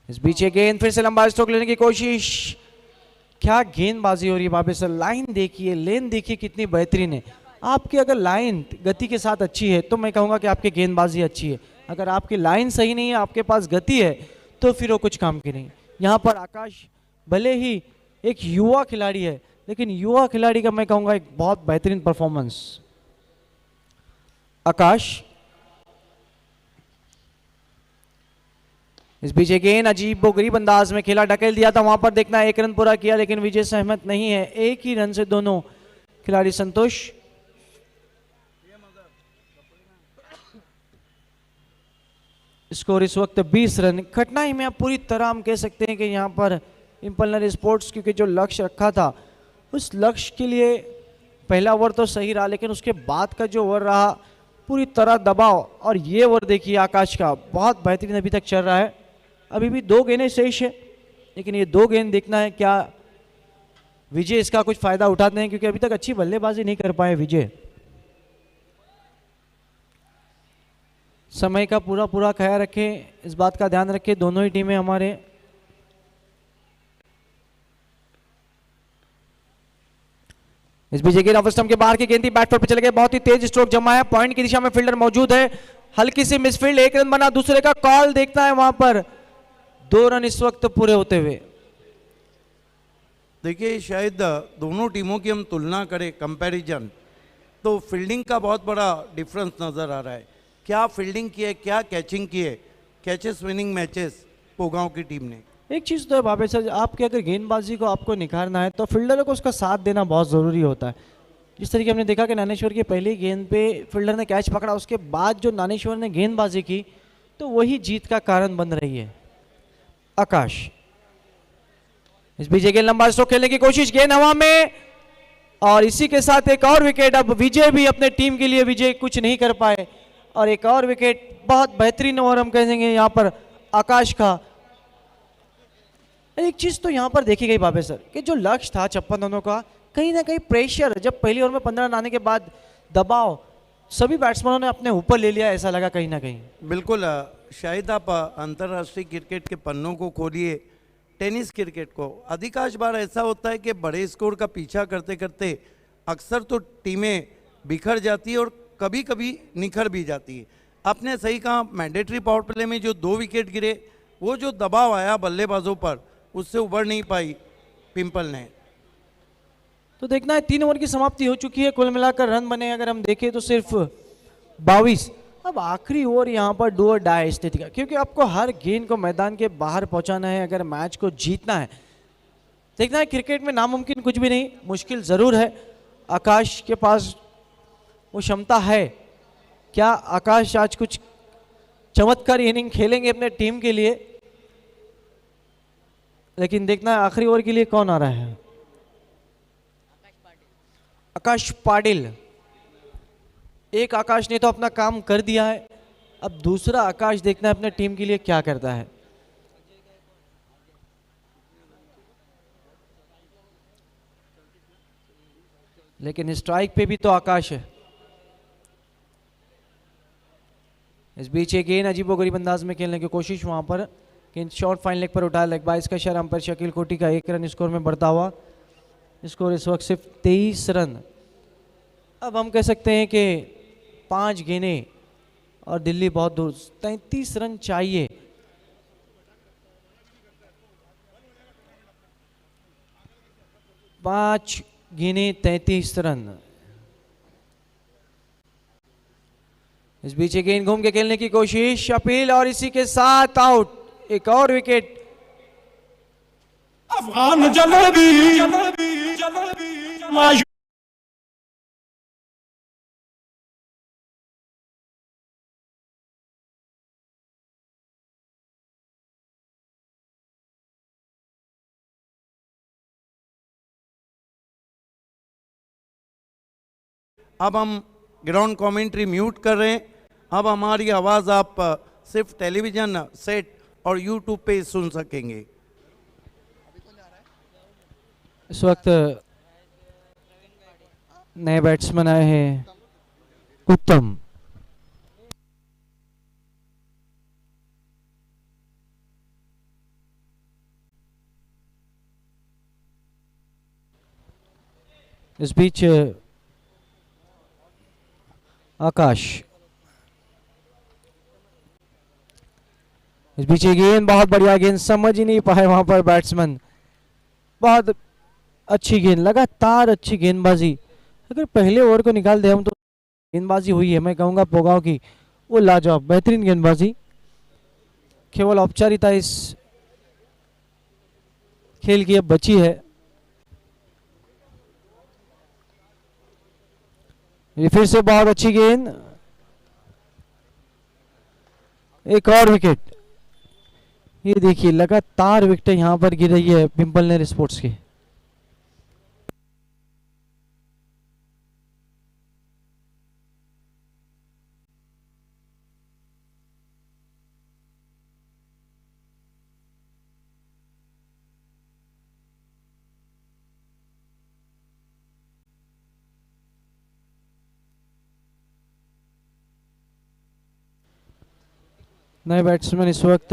इस बीच गेंद फिर से लंबा स्ट्रोक लेने की कोशिश, क्या गेंदबाजी हो रही है बाबे सर। लाइन देखिए, लेन देखिए कितनी बेहतरीन है। आपकी अगर लाइन गति के साथ अच्छी है तो मैं कहूँगा कि आपकी गेंदबाजी अच्छी है। अगर आपकी लाइन सही नहीं है, आपके पास गति है, तो फिर वो कुछ काम की नहीं। यहाँ पर आकाश भले ही एक युवा खिलाड़ी है, लेकिन युवा खिलाड़ी का मैं कहूँगा एक बहुत बेहतरीन परफॉर्मेंस। आकाश इस बीच गेंद अजीब गरीब अंदाज में खेला, ढकेल दिया था, वहां पर देखना एक रन पूरा किया, लेकिन विजय सहमत नहीं है। एक ही रन से दोनों खिलाड़ी संतोष। स्कोर इस वक्त 20 रन। कठिनाई में आप पूरी तरह हम कह सकते हैं कि यहाँ पर इंपलनर स्पोर्ट्स क्योंकि जो लक्ष्य रखा था उस लक्ष्य के लिए पहला ओवर तो सही रहा, लेकिन उसके बाद का जो ओवर रहा पूरी तरह दबाव। और ये ओवर देखिए आकाश का बहुत बेहतरीन अभी तक चल रहा है। अभी भी 2 गेंदें शेष है, लेकिन ये 2 गेंद देखना है क्या विजय इसका कुछ फायदा उठाते हैं, क्योंकि अभी तक अच्छी बल्लेबाजी नहीं कर पाए विजय। समय का पूरा ख्याल रखें, इस बात का ध्यान रखें दोनों ही टीमें हमारे। इस बीच गेंद ऑफ स्टंप के बाहर की गेंद थी, बैट पर चले गए, बहुत ही तेज स्ट्रोक जमा है, पॉइंट की दिशा में फील्डर मौजूद है, हल्की सी मिसफील्ड, 1 रन बना, दूसरे का कॉल देखता है वहां पर 2 रन इस वक्त पूरे होते हुए। देखिए शायद दोनों टीमों की हम तुलना करें, कंपैरिजन, तो फील्डिंग का बहुत बड़ा डिफरेंस नज़र आ रहा है। क्या फील्डिंग की है, क्या कैचिंग की है, कैचेस विनिंग मैचेस पोगांव की टीम ने। एक चीज़ तो है बाबे सर, आपके अगर गेंदबाजी को आपको निखारना है तो फील्डरों को उसका साथ देना बहुत ज़रूरी होता है। जिस तरीके हमने देखा कि नानेश्वर की पहली गेंद पे फील्डर ने कैच पकड़ा, उसके बाद जो नानेश्वर ने गेंदबाजी की तो वही जीत का कारण बन रही है। आकाश इस बीच गेंद लंबा स्ट्रोक खेलने की कोशिश, गेंद हवा में, और इसी के साथ एक और विकेट। अब विजय भी अपने टीम के लिए विजय कुछ नहीं कर पाए, और एक और विकेट, बहुत बेहतरीन ओवर हम कहेंगे यहाँ पर आकाश का। एक चीज तो यहाँ पर देखी गई बाबे सर कि जो लक्ष्य था 56 रनों का, कहीं ना कहीं प्रेशर, जब पहली ओवर में 15 रन आने के बाद दबाव सभी बैट्समैनों ने अपने ऊपर ले लिया, ऐसा लगा कहीं ना कहीं। बिल्कुल, शायद आप अंतर्राष्ट्रीय क्रिकेट के पन्नों को खोलिए, टेनिस क्रिकेट को, अधिकांश बार ऐसा होता है कि बड़े स्कोर का पीछा करते करते अक्सर तो टीमें बिखर जाती है और कभी कभी निखर भी जाती है। आपने सही कहा, मैंडेटरी पावर प्ले में जो 2 विकेट गिरे, वो जो दबाव आया बल्लेबाजों पर, उससे उबर नहीं पाई पिंपल ने। तो देखना है 3 ओवर की समाप्ति हो चुकी है, कुल मिलाकर रन बने अगर हम देखें तो सिर्फ 22। अब आखिरी ओवर यहाँ पर डू और डाई स्थिति का, क्योंकि आपको हर गेंद को मैदान के बाहर पहुंचाना है अगर मैच को जीतना है। देखना है क्रिकेट में नामुमकिन कुछ भी नहीं, मुश्किल ज़रूर है। आकाश के पास वो क्षमता है। क्या आकाश आज कुछ चमत्कार इनिंग खेलेंगे अपने टीम के लिए? लेकिन देखना है आखिरी ओवर के लिए कौन आ रहा है। आकाश पाटिल। एक आकाश ने तो अपना काम कर दिया है, अब दूसरा आकाश देखना है अपने टीम के लिए क्या करता है। लेकिन स्ट्राइक पे भी तो आकाश है। इस बीच एक गेंद अजीबोगरीब अंदाज में खेलने की कोशिश, वहां पर गेंद शॉर्ट फाइन लेग पर उठाया, लेग बाइस का इशारा अंपायर शकील कोटी का 1 रन स्कोर में बढ़ता हुआ। स्कोर इस वक्त सिर्फ 23 रन। अब हम कह सकते हैं कि 5 गेंदें और दिल्ली बहुत दूर, 33 रन चाहिए। 5 गेंदें 33 रन। इस बीच गेंद घूम के खेलने की कोशिश, अपील और इसी के साथ आउट, एक और विकेट। अफगान जलेबी माशूक अब हम ग्राउंड कमेंट्री म्यूट कर रहे हैं। अब हमारी आवाज़ आप सिर्फ टेलीविज़न सेट और यूट्यूब पे सुन सकेंगे। इस वक्त नए बैट्समैन आए हैं, उत्तम। इस बीच आकाश, इस बीच ये गेंद, बहुत बढ़िया गेंद, समझ ही नहीं पाए वहां पर बैट्समैन। बहुत अच्छी गेंद, लगातार अच्छी गेंदबाजी। अगर पहले ओवर को निकाल दे हम तो गेंदबाजी हुई है, मैं कहूंगा पोगाव की, वो लाजवाब बेहतरीन गेंदबाजी। केवल औपचारिकता इस खेल की अब बची है। ये फिर से बहुत अच्छी गेंद, एक और विकेट। ये देखिए लगातार विकेट यहां पर गिर रही है पिंपलनेर स्पोर्ट्स की। नए बैट्समैन इस वक्त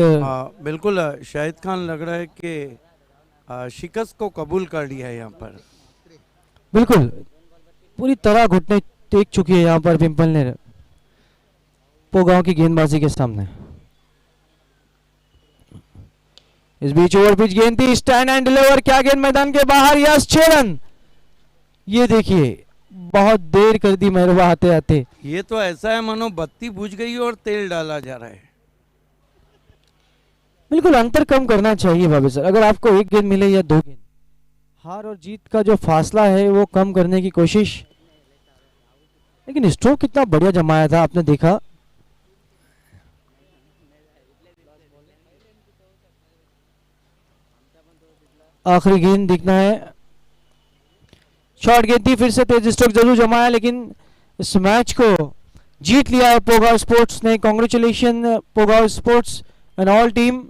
बिल्कुल शाहिद खान लग रहा है कि शिकस्त को कबूल कर लिया है यहाँ पर। बिल्कुल पूरी तरह घुटने टेक चुकी है यहाँ पर पिंपलनेर पोगांव की गेंदबाजी के सामने। इस बीच ओवर पिच गेंद थी, स्टैंड एंड डिलीवर, क्या गेंद मैदान के बाहर, यस 6 रन। ये देखिए बहुत देर कर दी मेहरबा आते आते। ये तो ऐसा है मानो बत्ती बुझ गई और तेल डाला जा रहा है। बिल्कुल अंतर कम करना चाहिए भाभी सर। अगर आपको एक गेंद मिले या 2 गेंद, हार और जीत का जो फासला है वो कम करने की कोशिश। लेकिन स्ट्रोक कितना बढ़िया जमाया था, आपने देखा। आखिरी गेंद दिखना है, शॉर्ट गेंद थी, फिर से तेज स्ट्रोक जरूर जमाया, लेकिन इस मैच को जीत लिया है पोगांव स्पोर्ट्स ने। Congratulation Pogaon sports and all team.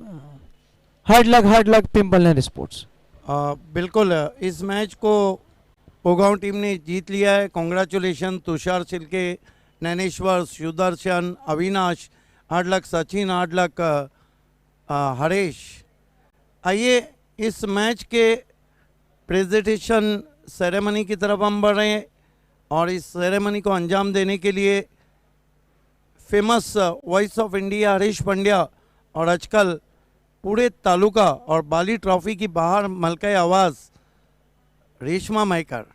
Hard luck Pimpalner sports. बिल्कुल इस मैच को पोगांव टीम ने जीत लिया है। Congratulation Tushar Chhilke, Naineshwar, Sudarshan, Avinash, hard luck Sachin, hard luck Haresh. आइए इस मैच के प्रेजेंटेशन सेरेमनी की तरफ हम बढ़ रहे हैं और इस सेरेमनी को अंजाम देने के लिए famous voice of India Harish Pandya और आजकल पूरे तालुका और बाली ट्रॉफी की बाहर मलका आवाज़ रेशमा मैकर।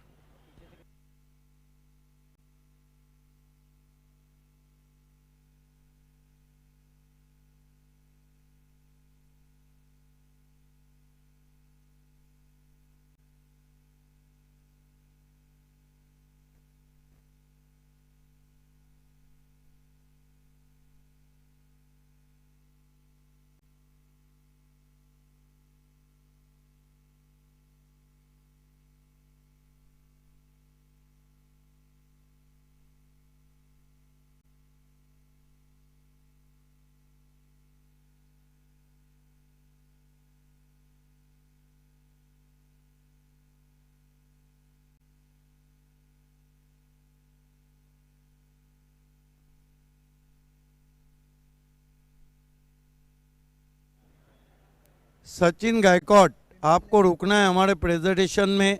सचिन गायकवाड, आपको रुकना है हमारे प्रेजेंटेशन में।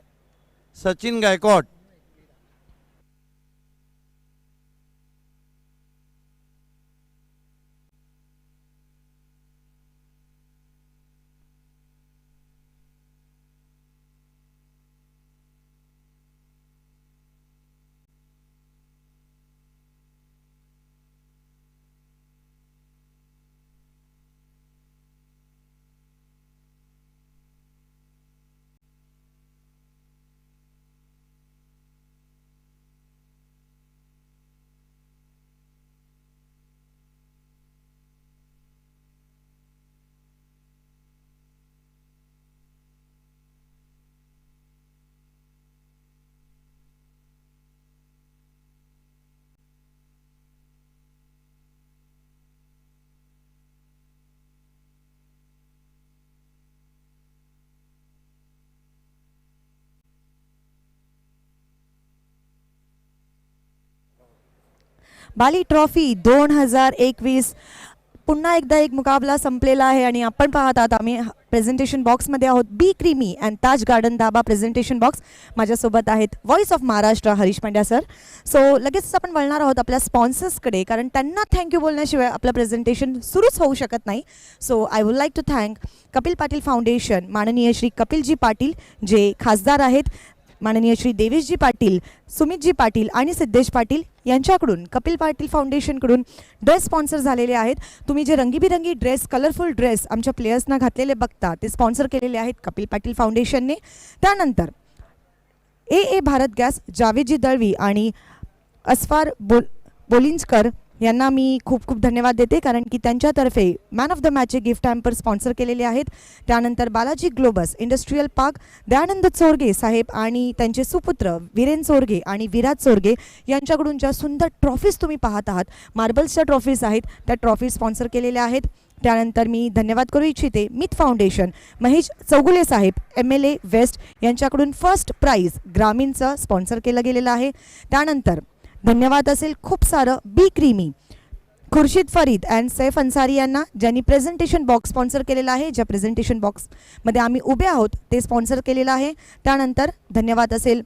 सचिन गायकवाड। बाली ट्रॉफी 2021 पुन्हा एकदा एक मुकाबला संपलेला आहे आणि आपण पाहत आहात आम्ही प्रेझेंटेशन बॉक्समध्ये आहोत. B creamy and Taj garden dhaba presentation box. माझ्यासोबत आहेत voice of Maharashtra Harish Pandya sir. So लगेच आपण वळणार आहोत आपल्या स्पॉन्सर्सकडे, कारण त्यांना थँक्यू बोलण्याशिवाय आपलं प्रेझेंटेशन सुरूच होऊ शकत नाही. So I would like to thank Kapil Patil foundation, माननीय श्री कपिलजी पाटील जे खासदार आहेत, माननीय श्री देवेशजी पाटील, सुमितजी पाटील आणि सिद्धेश पाटील यांच्याकडून कपिल पाटील फाउंडेशनकडून ड्रेस स्पॉन्सर झालेले आहेत. तुम्ही जे रंगीबिरंगी ड्रेस, कलरफुल ड्रेस आमच्या प्लेयर्सना घातलेले बघता ते स्पॉन्सर केलेले आहेत कपिल पाटील फाउंडेशनने. त्यानंतर ए भारत गॅस, जावेदजी दळवी आणि अस्फार बोलिंजकर यांना मी खूप खूप धन्यवाद देते, कारण की त्यांच्यातर्फे मॅन ऑफ द मॅचचे गिफ्ट हॅम्पर स्पॉन्सर केलेले आहेत. त्यानंतर Balaji Globus industrial park, Dayanand Chorge saheb आणि त्यांचे सुपुत्र वीरेन चोरगे आणि विराज चोरगे यांच्याकडून ज्या सुंदर ट्रॉफीज तुम्ही पाहत आहात, मार्बल्सच्या ट्रॉफीज आहेत, त्या ट्रॉफी स्पॉन्सर केलेल्या आहेत. त्यानंतर मी धन्यवाद करू इच्छिते मित फाउंडेशन, महेश चौगुले साहेब MLA वेस्ट यांच्याकडून फर्स्ट प्राइज ग्रामीणचं स्पॉन्सर केलं गेलेलं आहे. त्यानंतर धन्यवाद असेल खूप सारं B creamy, Khurshid Farid and Saif Ansari यांना, ज्यांनी प्रेझेंटेशन बॉक्स स्पॉन्सर केलेला आहे. ज्या प्रेझेंटेशन बॉक्समध्ये आम्ही उभे आहोत ते स्पॉन्सर केलेलं आहे. त्यानंतर धन्यवाद असेल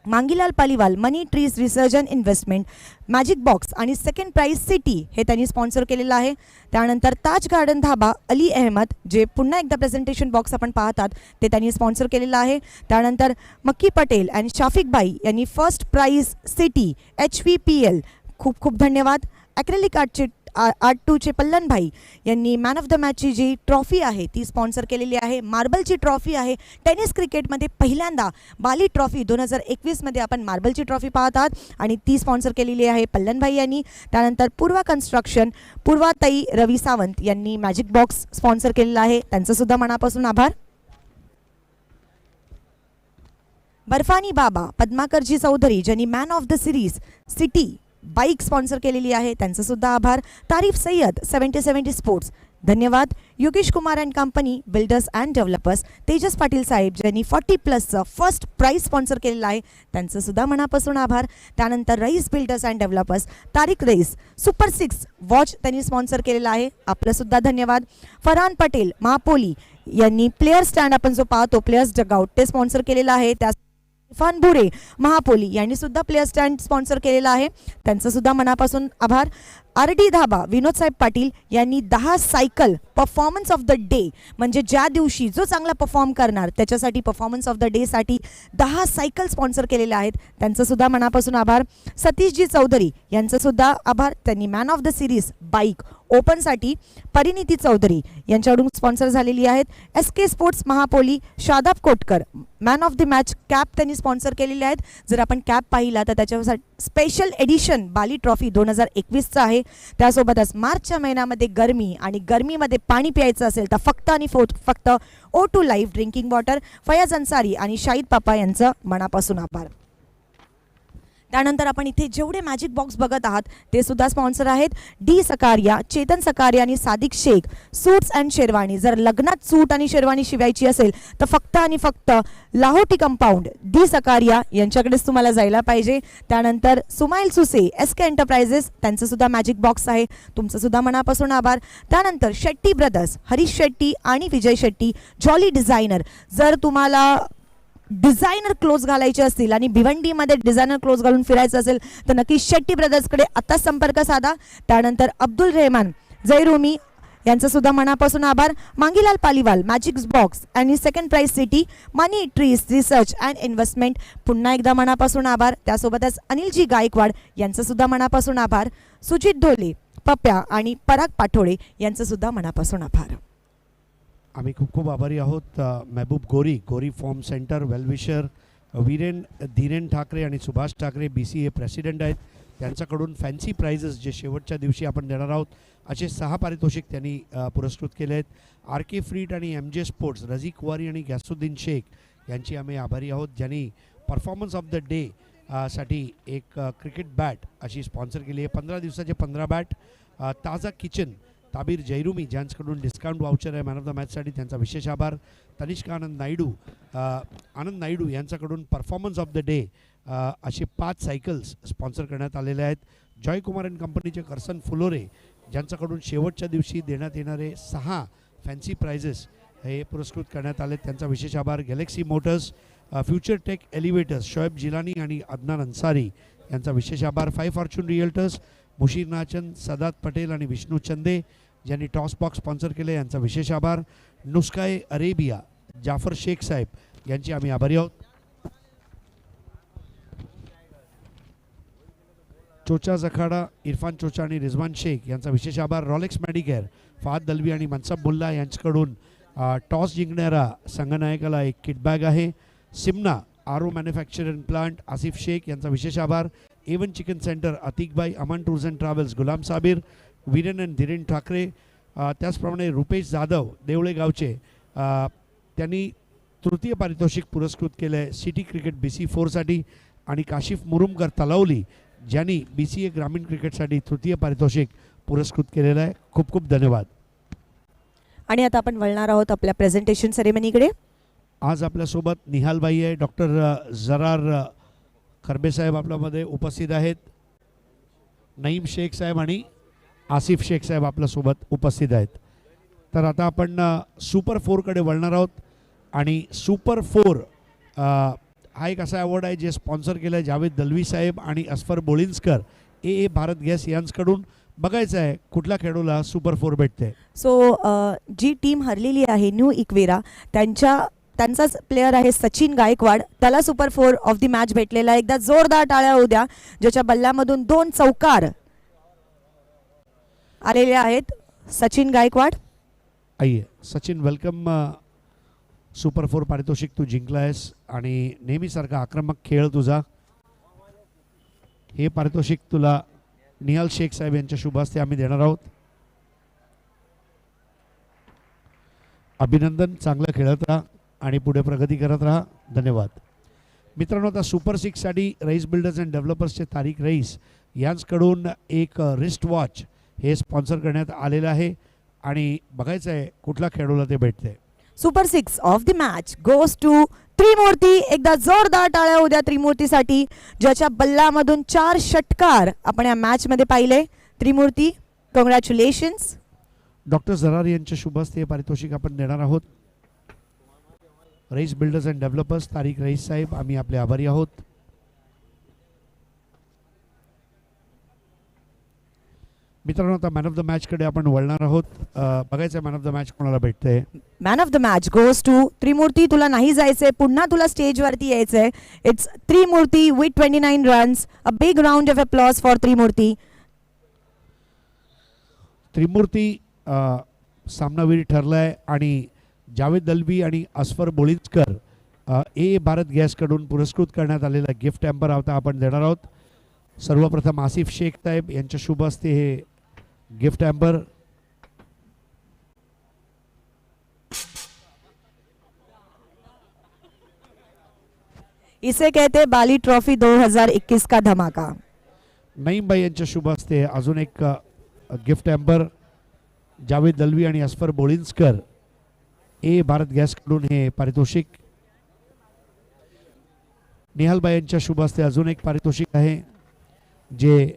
Mangilal Paliwal, money trees research and investment, magic box आणि सेकंड प्राइज सिटी हे त्यांनी स्पॉन्सर केलेलं आहे. त्यानंतर ताज गार्डन धाबा अली अहमद, जे पुन्हा एकदा प्रेझेंटेशन बॉक्स आपण पाहतात ते त्यांनी स्पॉन्सर केलेलं आहे. त्यानंतर मक्की पटेल आणि शाफिक बाई यांनी फर्स्ट प्राइज सिटी HVPL, खूप खूप धन्यवाद. ॲक्रेलिक आर्ट 2चे पल्लन भाई यांनी मॅन ऑफ द मॅचची जी ट्रॉफी आहे ती स्पॉन्सर केलेली आहे. मार्बलची ट्रॉफी आहे. टेनिस क्रिकेटमध्ये पहिल्यांदा बाली ट्रॉफी 2021मध्ये आपण मार्बलची ट्रॉफी पाहत आहात आणि ती स्पॉन्सर केलेली आहे पल्लन भाई यांनी. त्यानंतर पूर्वा कन्स्ट्रक्शन, पूर्वाताई रवी सावंत यांनी मॅजिक बॉक्स स्पॉन्सर केलेला आहे, त्यांचंसुद्धा मनापासून आभार. बर्फानी बाबा, पद्माकरजी चौधरी ज्यांनी man of the series city bike sponsor केलेली आहे, त्यांचंसुद्धा आभार. तारीफ सय्यद 7070 स्पोर्ट्स, धन्यवाद. Yogesh Kumar and company builders and developers, Tejas Patil saheb ज्यांनी 40+ फर्स्ट प्राइज स्पॉन्सर केलेला आहे, त्यांचंसुद्धा मनापासून आभार. त्यानंतर Rais builders and developers, Tarik Rais super 6 watch त्यांनी स्पॉन्सर केलेला आहे, आपलंसुद्धा धन्यवाद. फरहान पटेल महापोली यांनी प्लेयर स्टँड आपण जो पाहतो प्लेयर्स डगआउट ते स्पॉन्सर केलेलं आहे. त्या इरफान बुरे महापोली यांनी सुद्धा प्लेयर स्टँड स्पॉन्सर केलेला आहे, त्यांचं सुद्धा मनापासून आभार. RD धाबा विनोद साहेब पाटील यांनी 10 cycle performance of the day, म्हणजे ज्या दिवशी जो चांगला परफॉर्म करणार त्याच्यासाठी परफॉर्मन्स ऑफ द डेसाठी 10 सायकल स्पॉन्सर केलेल्या आहेत, त्यांचं सुद्धा मनापासून आभार. सतीशजी चौधरी यांचं सुद्धा आभार, त्यांनी man of the series bike ओपनसाठी परिणिती चौधरी यांच्याकडून स्पॉन्सर झालेली आहेत. SK sports Mahapoli, Shadab Kotkar man of the match cap त्यांनी स्पॉन्सर केलेले आहेत. जर आपण कॅप पाहिला तर त्याच्यासाठी स्पेशल एडिशन बाली ट्रॉफी 2021चं आहे. त्यासोबतच मार्चच्या महिन्यामध्ये गरमी आणि गरमीमध्ये पाणी प्यायचं असेल तर फक्त आणि फक्त O2 live drinking water, Fayaz Ansari आणि शाहिद पापा यांचं मनापासून आभार. त्यानंतर आपण इथे जेवढे मॅजिक बॉक्स बघत आहात ते सुद्धा स्पॉन्सर आहेत. डी सकारिया, चेतन सकारिया आणि सादिक शेख सूट्स अँड शेरवानी. जर लग्नात सूट आणि शेरवानी शिवायची असेल तर फक्त आणि फक्त लाहोटी कंपाऊंड डी सकारिया यांच्याकडेच तुम्हाला जायला पाहिजे. त्यानंतर सुमाईल सुसे SK एंटरप्राइजेस, त्यांचं सुद्धा मॅजिक बॉक्स आहे, तुमचं सुद्धा मनापासून आभार. त्यानंतर शेट्टी ब्रदर्स, हरीश शेट्टी आणि विजय शेट्टी जॉली डिझायनर. जर तुम्हाला डिझायनर क्लोज घालायचे असतील आणि भिवंडीमध्ये डिझायनर क्लोज घालून फिरायचं असेल तर नक्की शेट्टी ब्रदर्सकडे आता संपर्क साधा. त्यानंतर अब्दुल रेहमान जयरुमी यांचं सुद्धा मनापासून आभार. मांगीलाल पालीवाल मॅजिक बॉक्स आणि second prize city, money trees research and investment, पुन्हा एकदा मनापासून आभार. त्यासोबतच अनिलजी गायकवाड यांचं सुद्धा मनापासून आभार. सुजित ढोले, पप्प्या आणि पराग पाठोळे यांचं सुद्धा मनापासून आभार. आम्ही खूप खूप आभारी आहोत. महबूब गोरी form centre well-wisher, Dhiren Thackeray आणि सुभाष ठाकरे BCA प्रेसिडेंट आहेत, त्यांच्याकडून फॅन्सी प्राइजेस जे शेवटच्या दिवशी आपण देणार आहोत असे 6 पारितोषिक त्यांनी पुरस्कृत केले आहेत. RK फ्रीट आणि MJ स्पोर्ट्स, रझीक वारी आणि गॅसुद्दीन शेख यांची आम्ही आभारी आहोत, ज्यांनी परफॉर्मन्स ऑफ द डे साठी एक क्रिकेट बॅट अशी स्पॉन्सर केली आहे. 15 दिवसाचे 15 बॅट. ताजा किचन ताबीर जयरुमी ज्यांच्याकडून डिस्काउंट वाउचर आहे मॅन ऑफ द मॅचसाठी, त्यांचा विशेष आभार. तनिष्क आनंद नायडू यांच्याकडून परफॉर्मन्स ऑफ द डे असे 5 सायकल्स स्पॉन्सर करण्यात आलेले आहेत. जॉयकुमार अँड कंपनीचे करसन फुलोरे ज्यांच्याकडून शेवटच्या दिवशी देण्यात येणारे 6 फॅन्सी प्राइजेस हे पुरस्कृत करण्यात आले, त्यांचा विशेष आभार. Galaxy motors, future tech elevators, Shoeb Jilani आणि अदनान अन्सारी यांचा विशेष आभार. 5 फॉर्च्यून रिअल्टर्स, मुशीर नाचन, सदात पटेल आणि विष्णू चंदे ज्यांनी टॉस बॉक्स स्पॉन्सर केले यांचा विशेष आभार. नुस्काय अरेबिया, जाफर शेख साहेब यांचे आम्ही आभारी आहोत. चोचा जखाडा, इरफान चोचा आणि रिजवान शेख यांचा विशेष आभार. रॉलेक्स मेडिकेअर, फहाद दलवी आणि मनसब मुल्ला यांच्याकडून टॉस जिंकणारा संघनायकाला एक किटबॅग आहे. सिमना आरो मॅन्युफॅक्चरिंग प्लांट, आसिफ शेख यांचा विशेष आभार. एवन चिकन सेंटर, अतिकबाई, Aman tours and travels, Gulam Sabir, Viren and Dhiren Thackeray, त्याचप्रमाणे रुपेश जाधव देवळे गावचे त्यांनी तृतीय पारितोषिक पुरस्कृत केलं आहे सिटी क्रिकेट BC4साठी. आणि काशिफ मुरुमकर तलावली ज्यांनी BCA ग्रामीण क्रिकेटसाठी तृतीय पारितोषिक पुरस्कृत केलेलं आहे. खूप खूप धन्यवाद. आणि आता आपण वळणार आहोत आपल्या प्रेझेंटेशन सेरेमनीकडे. आज आपल्यासोबत निहालबाई आहे, डॉक्टर जरार खरबेसाहेब आपल्यामध्ये उपस्थित आहेत, नईम शेख साहेब आणि आसिफ शेख साहेब आपल्यासोबत उपस्थित आहेत. तर आता आपण सुपर 4कडे वळणार आहोत. आणि सुपर 4 हा एक असा अवॉर्ड आहे जे स्पॉन्सर केलं आहे जावेद दलवी साहेब आणि अस्फर बोळिन्सकर AA भारत गॅस यांच्याकडून. बघायचं आहे कुठल्या खेळाडूला सुपर 4 भेटते. सो जी टीम हरलेली आहे न्यू इक्वेरा त्यांचाच प्लेयर आहे सचिन गायकवाड, त्याला सुपर 4 ऑफ द मॅच भेटलेला. एकदा जोरदार टाळ्या होऊ द्या, ज्याच्या बल्ल्यामधून 2 चौकार आलेले आहेत. सचिन गायकवाड, आइए सचिन, वेलकम. सुपर 4 पारितोषिक तू जिंकला आहेस आणि नेहमीसारखा आक्रमक खेळ तुझा. हे पारितोषिक तुला निहाल शेख साहेब यांच्या शुभ हस्ते आम्ही देणार आहोत. अभिनंदन, चांगलं खेळत राहा आणि पुढे प्रगती करत राहा. धन्यवाद. मित्रांनो, आता सुपर 6साठी रईस बिल्डर्स अँड डेव्हलपर्सचे तारिक रईस यांच्याकडून एक रिस्ट वॉच हे स्पॉन्सर करण्यात आलेलं आहे आणि बघायचं आहे कुठल्या खेळाडूला ते भेटते. Super 6 of the match goes to Trimurti. एकदा जोरदार टाळ्या होऊ द्या त्रिमूर्तीसाठी, ज्याच्या बल्लामधून 4 षटकार आपण या मॅच मध्ये पाहिले. त्रिमूर्ती, कॉंग्रॅच्युलेशन्स. डॉक्टर जरार यांच्या शुभ हस्ते हे पारितोषिक आपण देणार आहोत. Rice builders and developers Tarik rice साहेब, आम्ही आपले आभारी आहोत. मित्रांनो, आता मॅन ऑफ द मॅच कडे आपण वळणार आहोत. बघायचं मॅन ऑफ द मॅच कोणाला भेटते. Man of the match goes to Trimurti. तुला नाही जायचंय, पुन्हा तुला स्टेजवरती यायचंय. It's Trimurti with 29 runs. A big round of applause for Trimurti. Trimurti सामनावीर ठरलाय आणि जावेद दलवी आणि अस्फर बोळिन्सकर AA भारत गॅसकडून पुरस्कृत करण्यात आलेला गिफ्ट हॅम्पर आता आपण देणार आहोत. सर्वप्रथम आसिफ शेख साहेब यांच्या शुभ हस्ते हे गिफ्ट हॅम्पर. इसे कहते बाली ट्रॉफी 2021 का धमाका. नईम भाई यांच्या शुभ हस्ते अजून एक गिफ्ट हॅम्पर. जावेद दलवी आणि अस्फर बोळिन्सकर AA भारत गॅसकडून हे पारितोषिक. निहालबाई यांच्या शुभ हस्ते अजून एक पारितोषिक आहे जे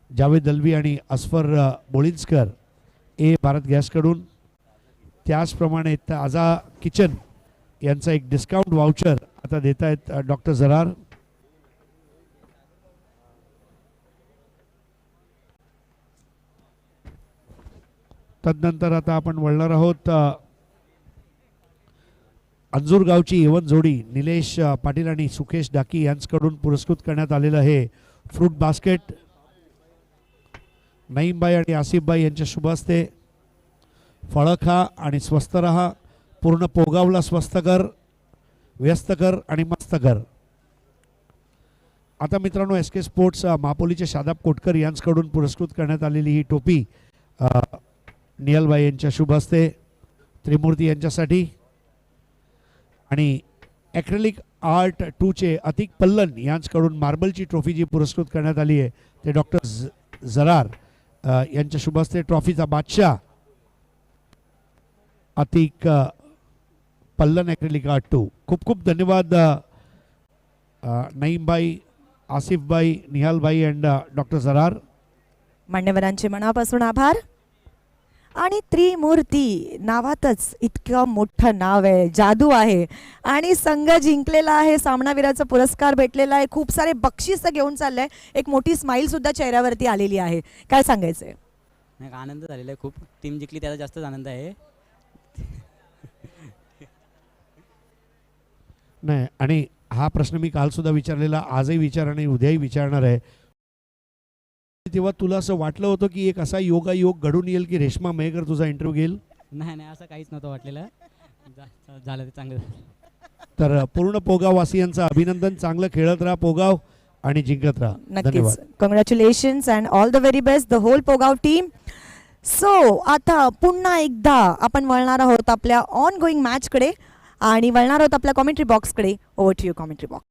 जावेद दलवी आणि अस्फर बोळिन्सकर AA भारत गॅसकडून. त्याचप्रमाणे ताजा किचन यांचा एक डिस्काउंट वाउचर आता देत आहेत डॉक्टर जरार. तदनंतर आता आपण वळणार आहोत अंजूर गावची एवन जोडी निलेश पाटील आणि सुकेश डाकी यांच्याकडून पुरस्कृत करण्यात आलेलं आहे फ्रूट बास्केट. नईमबाई आणि आसिफबाई यांच्या शुभ हस्ते. फळं खा आणि स्वस्त रहा, पूर्ण पोगावला स्वस्त कर, व्यस्त कर आणि मस्त कर. आता मित्रांनो, SK स्पोर्ट्स मापोलीचे शादाब कोटकर यांच्याकडून पुरस्कृत करण्यात आलेली ही टोपी निहालबाई यांच्या शुभ हस्ते त्रिमूर्ती यांच्यासाठी. आणि ॲक्रेलिक आर्ट 2चे अतिक पल्लन यांच्याकडून मार्बलची ट्रॉफी जी पुरस्कृत करण्यात आली आहे ते डॉक्टर जरार यांच्या शुभ हस्ते. ट्रॉफीचा बादशाह अतिक पल्लन ॲक्रेलिक आर्ट 2. खूप खूप धन्यवाद नईमबाई आसिफभाई, निहालभाई अँड डॉक्टर सरार. मान्यवरांचे मनापासून आभार. आणि त्रिमूर्ती नावातच इतकं मोठं नाव आहे, जादू आहे आणि संघ जिंकलेला आहे. सामनावीराचा पुरस्कार भेटलेला आहे, खूप सारे बक्षीस घेऊन चाललंय, एक मोठी स्माईल सुद्धा चेहऱ्यावरती आलेली आहे. काय सांगायचंय? नाही, आनंद झालेला आहे खूप. टीम जिंकली त्याचा जास्तच आनंद आहे. नाही, आणि हा प्रश्न मी काल सुद्धा विचारलेला, आजही विचार आणि उद्याही विचारणार आहे. तेव्हा तुला असं वाटलं होतं की एक असा योगायोग घडून येईल की रेश्मा मेहकर तुझा इंटरव्ह्यू घेईल? नाही नाही, असं काहीच नव्हतं वाटलेलं. झालं ते चांगलं. तर पूर्ण पोगाववासियांचं अभिनंदन. चांगलं खेळत राहा पोगाव आणि जिंकत राहा. नक्कीच. धन्यवाद. Congratulations and all the very best the whole Pogaon team. So आता पुन्हा एकदा आपण वळणार आहोत आपल्या ऑन गोईंग मॅचकडे आणि वळणार आहोत आपल्या कॉमेंट्री बॉक्सकडे. Over to you commentary box.